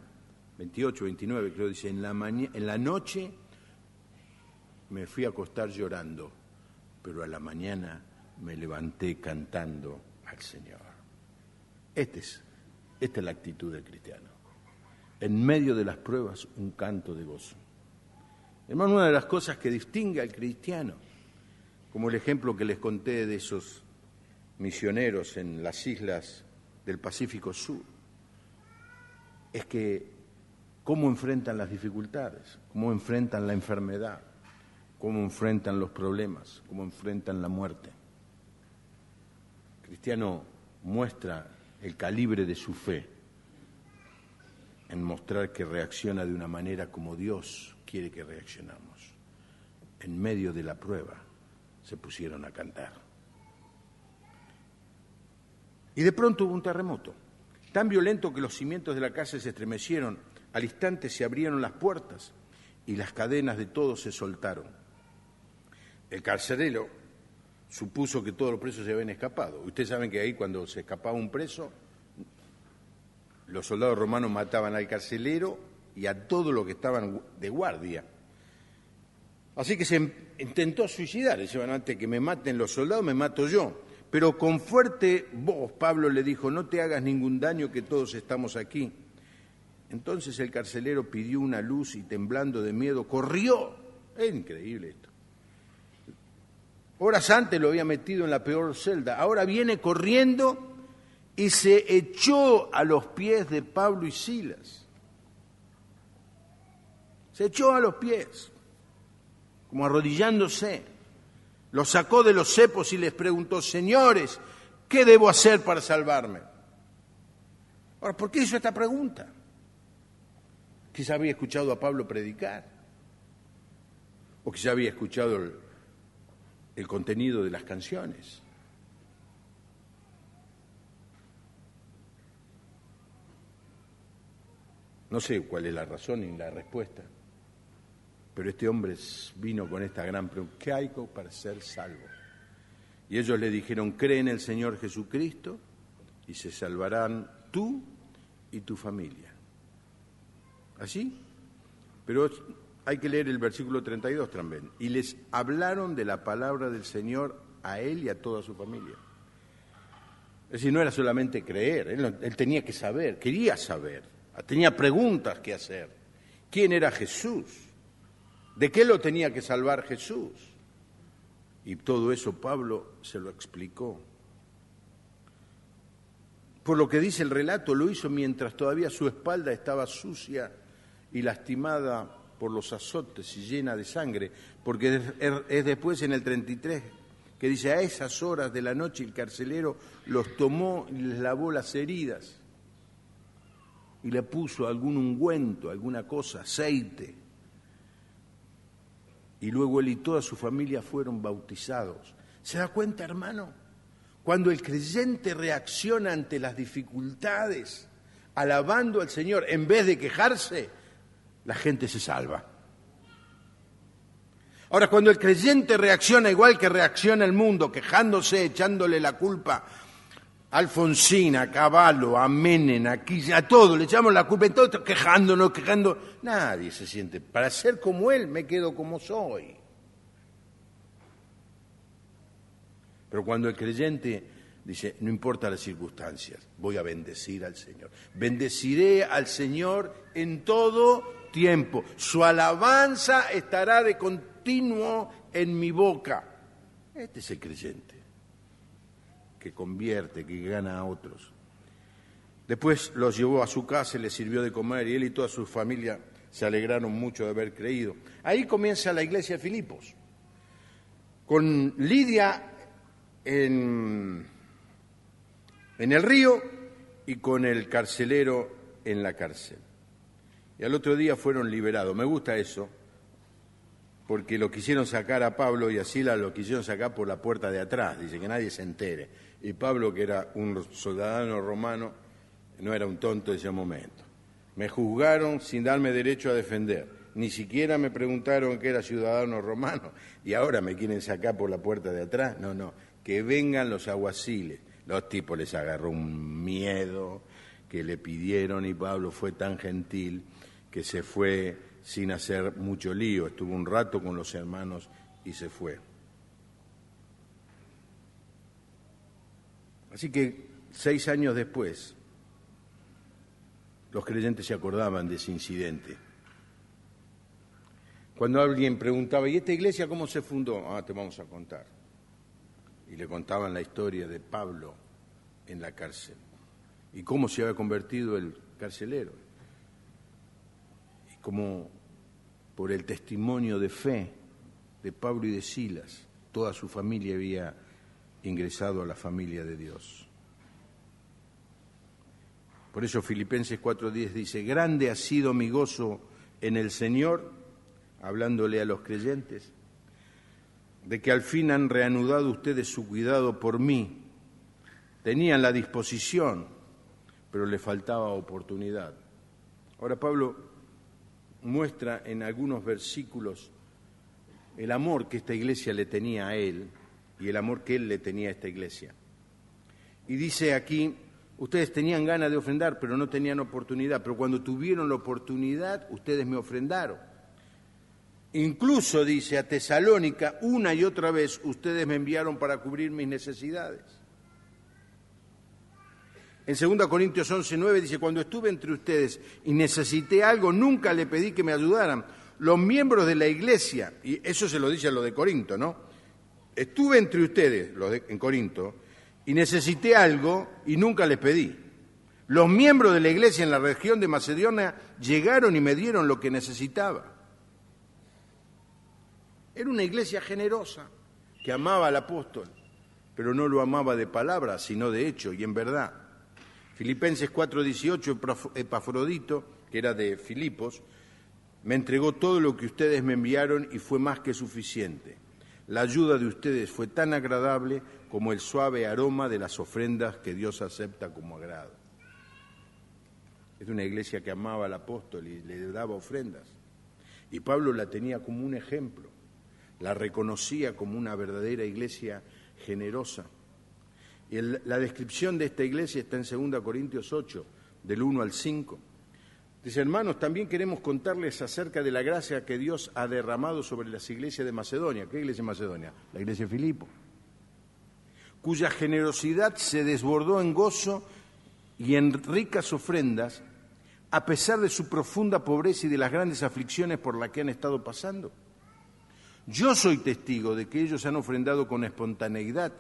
28, 29, creo, dice, en la noche me fui a acostar llorando, pero a la mañana me levanté cantando al Señor. Esta es la actitud del cristiano. En medio de las pruebas, un canto de gozo. Hermano, una de las cosas que distingue al cristiano, como el ejemplo que les conté de esos misioneros en las islas del Pacífico Sur, es que cómo enfrentan las dificultades, cómo enfrentan la enfermedad, cómo enfrentan los problemas, cómo enfrentan la muerte. El cristiano muestra el calibre de su fe en mostrar que reacciona de una manera como Dios quiere que reaccionamos. En medio de la prueba se pusieron a cantar. Y de pronto hubo un terremoto, tan violento que los cimientos de la casa se estremecieron. Al instante se abrieron las puertas y las cadenas de todos se soltaron. El carcelero supuso que todos los presos se habían escapado. Ustedes saben que ahí, cuando se escapaba un preso, los soldados romanos mataban al carcelero y a todos los que estaban de guardia. Así que se intentó suicidar. Dice, bueno, antes que me maten los soldados, me mato yo. Pero con fuerte voz Pablo le dijo, no te hagas ningún daño, que todos estamos aquí. Entonces el carcelero pidió una luz y, temblando de miedo, corrió. Es increíble esto. Horas antes lo había metido en la peor celda. Ahora viene corriendo y se echó a los pies de Pablo y Silas. Se echó a los pies, como arrodillándose. Los sacó de los cepos y les preguntó, señores, ¿qué debo hacer para salvarme? Ahora, ¿por qué hizo esta pregunta? Quizá había escuchado a Pablo predicar, o quizá había escuchado el contenido de las canciones. No sé cuál es la razón ni la respuesta, pero este hombre vino con esta gran pregunta, ¿qué hay para ser salvo? Y ellos le dijeron, cree en el Señor Jesucristo y se salvarán tú y tu familia. ¿Así? Pero hay que leer el versículo 32 también. Y les hablaron de la palabra del Señor a él y a toda su familia. Es decir, no era solamente creer, él tenía que saber, quería saber, tenía preguntas que hacer. ¿Quién era Jesús? ¿De qué lo tenía que salvar Jesús? Y todo eso Pablo se lo explicó. Por lo que dice el relato, lo hizo mientras todavía su espalda estaba sucia y lastimada por los azotes y llena de sangre, porque es después en el 33 que dice, a esas horas de la noche el carcelero los tomó y les lavó las heridas y le puso algún ungüento, alguna cosa, aceite. Y luego él y toda su familia fueron bautizados. ¿Se da cuenta, hermano? Cuando el creyente reacciona ante las dificultades, alabando al Señor, en vez de quejarse, la gente se salva. Ahora, cuando el creyente reacciona igual que reacciona el mundo, quejándose, echándole la culpa a Alfonsín, a Cavallo, a Menem, a todos, le echamos la culpa, entonces quejándonos, nadie se siente. Para ser como él, me quedo como soy. Pero cuando el creyente dice, no importa las circunstancias, voy a bendecir al Señor. Bendeciré al Señor en todo tiempo. Su alabanza estará de continuo en mi boca. Este es el creyente que convierte, que gana a otros. Después los llevó a su casa y les sirvió de comer, y él y toda su familia se alegraron mucho de haber creído. Ahí comienza la iglesia de Filipos, con Lidia en el río y con el carcelero en la cárcel. Y al otro día fueron liberados. Me gusta eso, porque lo quisieron sacar a Pablo y a Silas lo quisieron sacar por la puerta de atrás, dice, que nadie se entere. Y Pablo, que era un ciudadano romano, no era un tonto de ese momento. Me juzgaron sin darme derecho a defender. Ni siquiera me preguntaron que era ciudadano romano y ahora me quieren sacar por la puerta de atrás. No, que vengan los alguaciles. Los tipos les agarró un miedo que le pidieron y Pablo fue tan gentil que se fue sin hacer mucho lío. Estuvo un rato con los hermanos y se fue. Así que 6 años después, los creyentes se acordaban de ese incidente. Cuando alguien preguntaba, ¿y esta iglesia cómo se fundó? Te vamos a contar. Y le contaban la historia de Pablo en la cárcel y cómo se había convertido el carcelero. Y cómo por el testimonio de fe de Pablo y de Silas, toda su familia había ingresado a la familia de Dios. Por eso Filipenses 4:10 dice, grande ha sido mi gozo en el Señor, hablándole a los creyentes, de que al fin han reanudado ustedes su cuidado por mí. Tenían la disposición, pero le faltaba oportunidad. Ahora Pablo muestra en algunos versículos el amor que esta iglesia le tenía a él y el amor que él le tenía a esta iglesia. Y dice aquí, ustedes tenían ganas de ofrendar, pero no tenían oportunidad, pero cuando tuvieron la oportunidad, ustedes me ofrendaron. Incluso, dice, a Tesalónica, una y otra vez, ustedes me enviaron para cubrir mis necesidades. En 2 Corintios 11:9 dice, cuando estuve entre ustedes y necesité algo, nunca le pedí que me ayudaran. Los miembros de la iglesia, y eso se lo dice a los de Corinto, ¿no? Estuve entre ustedes, en Corinto, y necesité algo y nunca les pedí. Los miembros de la iglesia en la región de Macedonia llegaron y me dieron lo que necesitaba. Era una iglesia generosa que amaba al apóstol, pero no lo amaba de palabra, sino de hecho y en verdad. Filipenses 4:18, Epafrodito, que era de Filipos, me entregó todo lo que ustedes me enviaron y fue más que suficiente. La ayuda de ustedes fue tan agradable como el suave aroma de las ofrendas que Dios acepta como agrado. Es una iglesia que amaba al apóstol y le daba ofrendas. Y Pablo la tenía como un ejemplo, la reconocía como una verdadera iglesia generosa. Y la descripción de esta iglesia está en 2 Corintios 8. del 1 al 5. Dice, hermanos, también queremos contarles acerca de la gracia que Dios ha derramado sobre las iglesias de Macedonia. ¿Qué iglesia de Macedonia? La iglesia de Filipo, cuya generosidad se desbordó en gozo y en ricas ofrendas, a pesar de su profunda pobreza y de las grandes aflicciones por las que han estado pasando. Yo soy testigo de que ellos han ofrendado con espontaneidad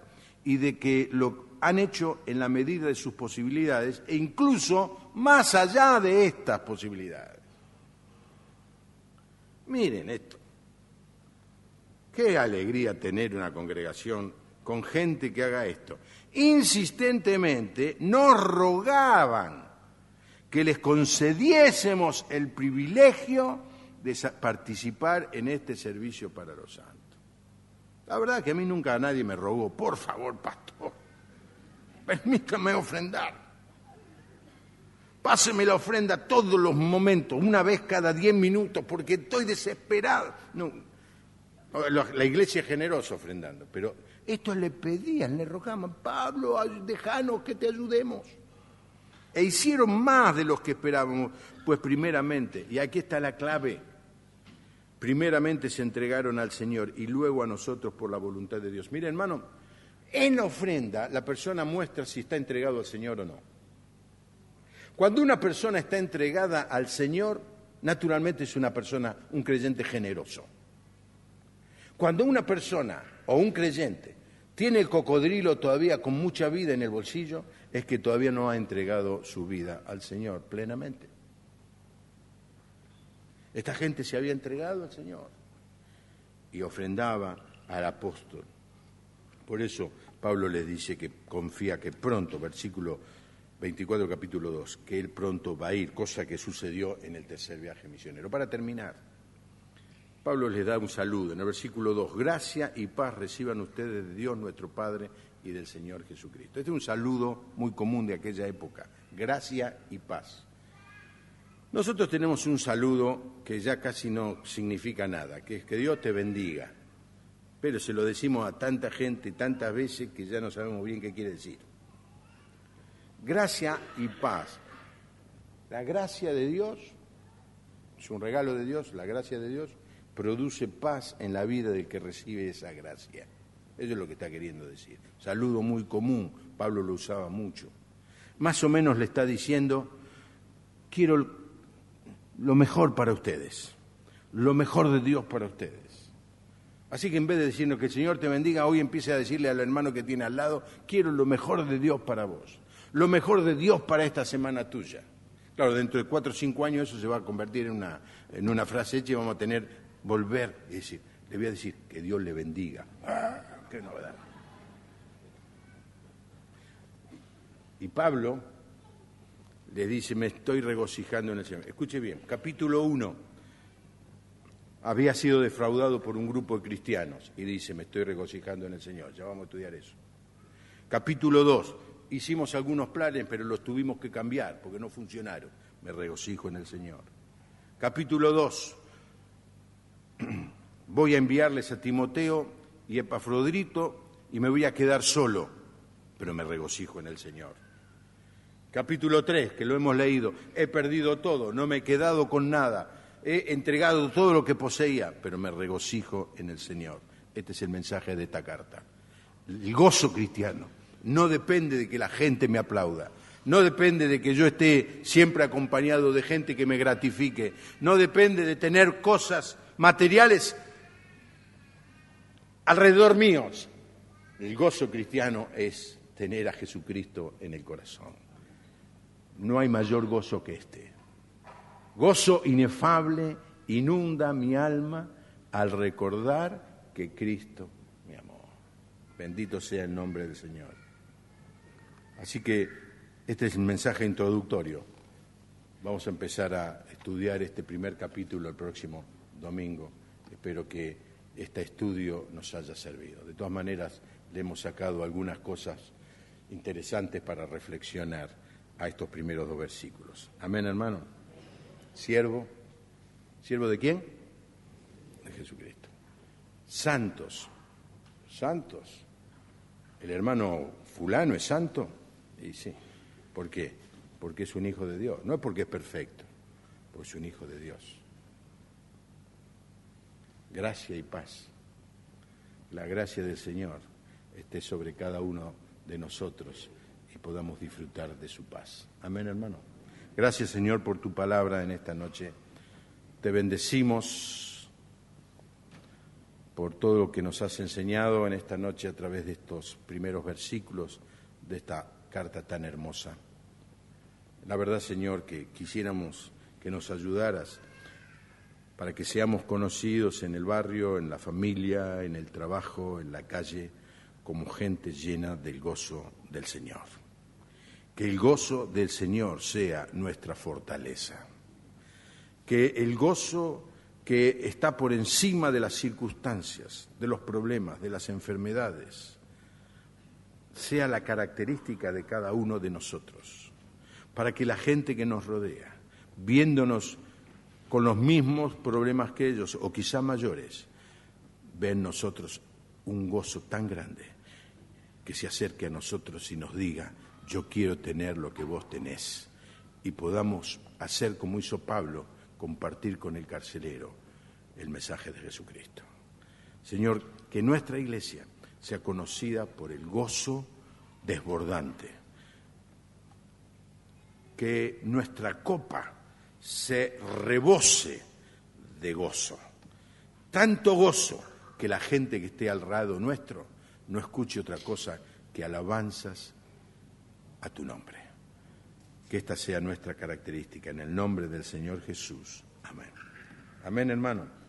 y de que lo han hecho en la medida de sus posibilidades e incluso más allá de estas posibilidades. Miren esto. Qué alegría tener una congregación con gente que haga esto. Insistentemente nos rogaban que les concediésemos el privilegio de participar en este servicio para los santos. La verdad es que a mí nunca nadie me rogó, por favor, pastor, permítame ofrendar. Páseme la ofrenda todos los momentos, una vez cada 10 minutos, porque estoy desesperado. No, la iglesia es generosa ofrendando, pero estos le pedían, le rogaban, Pablo, déjanos que te ayudemos. E hicieron más de los que esperábamos, pues primeramente, y aquí está la clave, primeramente se entregaron al Señor y luego a nosotros por la voluntad de Dios. Mira, hermano, en la ofrenda la persona muestra si está entregado al Señor o no. Cuando una persona está entregada al Señor, naturalmente es una persona, un creyente generoso. Cuando una persona o un creyente tiene el cocodrilo todavía con mucha vida en el bolsillo, es que todavía no ha entregado su vida al Señor plenamente. Esta gente se había entregado al Señor y ofrendaba al apóstol. Por eso Pablo les dice que confía que pronto, versículo 24, capítulo 2, que él pronto va a ir, cosa que sucedió en el tercer viaje misionero. Para terminar, Pablo les da un saludo en el versículo 2, gracia y paz reciban ustedes de Dios nuestro Padre y del Señor Jesucristo. Este es un saludo muy común de aquella época, gracia y paz. Nosotros tenemos un saludo que ya casi no significa nada, que es que Dios te bendiga, pero se lo decimos a tanta gente tantas veces que ya no sabemos bien qué quiere decir. Gracia y paz. La gracia de Dios es un regalo de Dios, la gracia de Dios produce paz en la vida del que recibe esa gracia. Eso es lo que está queriendo decir. Saludo muy común, Pablo lo usaba mucho. Más o menos le está diciendo, quiero lo mejor para ustedes, lo mejor de Dios para ustedes. Así que en vez de decirnos que el Señor te bendiga, hoy empiece a decirle al hermano que tiene al lado, quiero lo mejor de Dios para vos, lo mejor de Dios para esta semana tuya. Claro, dentro de 4 o 5 años eso se va a convertir en una frase hecha y vamos a volver y decir, le voy a decir que Dios le bendiga. ¡Ah, qué novedad! Y Pablo le dice, me estoy regocijando en el Señor. Escuche bien, capítulo 1, había sido defraudado por un grupo de cristianos y dice, me estoy regocijando en el Señor. Ya vamos a estudiar eso. Capítulo 2, hicimos algunos planes, pero los tuvimos que cambiar porque no funcionaron. Me regocijo en el Señor. Capítulo 2, voy a enviarles a Timoteo y Epafrodito y me voy a quedar solo, pero me regocijo en el Señor. Capítulo 3, que lo hemos leído, he perdido todo, no me he quedado con nada, he entregado todo lo que poseía, pero me regocijo en el Señor. Este es el mensaje de esta carta. El gozo cristiano no depende de que la gente me aplauda, no depende de que yo esté siempre acompañado de gente que me gratifique, no depende de tener cosas materiales alrededor míos. El gozo cristiano es tener a Jesucristo en el corazón. No hay mayor gozo que este. Gozo inefable inunda mi alma al recordar que Cristo me amó. Bendito sea el nombre del Señor. Así que este es el mensaje introductorio. Vamos a empezar a estudiar este primer capítulo el próximo domingo. Espero que este estudio nos haya servido. De todas maneras, le hemos sacado algunas cosas interesantes para reflexionar a estos primeros 2 versículos. Amén, hermano. Siervo. ¿Siervo de quién? De Jesucristo. Santos. ¿El hermano fulano es santo? Y sí. ¿Por qué? porque es un hijo de Dios, no es porque es perfecto, porque es un hijo de Dios. Gracia y paz. La gracia del Señor esté sobre cada uno de nosotros y podamos disfrutar de su paz. Amén, hermano. Gracias, Señor, por tu palabra en esta noche. Te bendecimos por todo lo que nos has enseñado en esta noche a través de estos primeros versículos de esta carta tan hermosa. La verdad, Señor, que quisiéramos que nos ayudaras para que seamos conocidos en el barrio, en la familia, en el trabajo, en la calle, como gente llena del gozo del Señor. Que el gozo del Señor sea nuestra fortaleza. Que el gozo que está por encima de las circunstancias, de los problemas, de las enfermedades, sea la característica de cada uno de nosotros, para que la gente que nos rodea, viéndonos con los mismos problemas que ellos, o quizá mayores, ve en nosotros un gozo tan grande que se acerque a nosotros y nos diga: yo quiero tener lo que vos tenés, y podamos hacer como hizo Pablo, compartir con el carcelero el mensaje de Jesucristo. Señor, que nuestra iglesia sea conocida por el gozo desbordante, que nuestra copa se rebose de gozo, tanto gozo que la gente que esté al lado nuestro no escuche otra cosa que alabanzas a tu nombre. Que esta sea nuestra característica, en el nombre del Señor Jesús. Amén. Amén, hermano.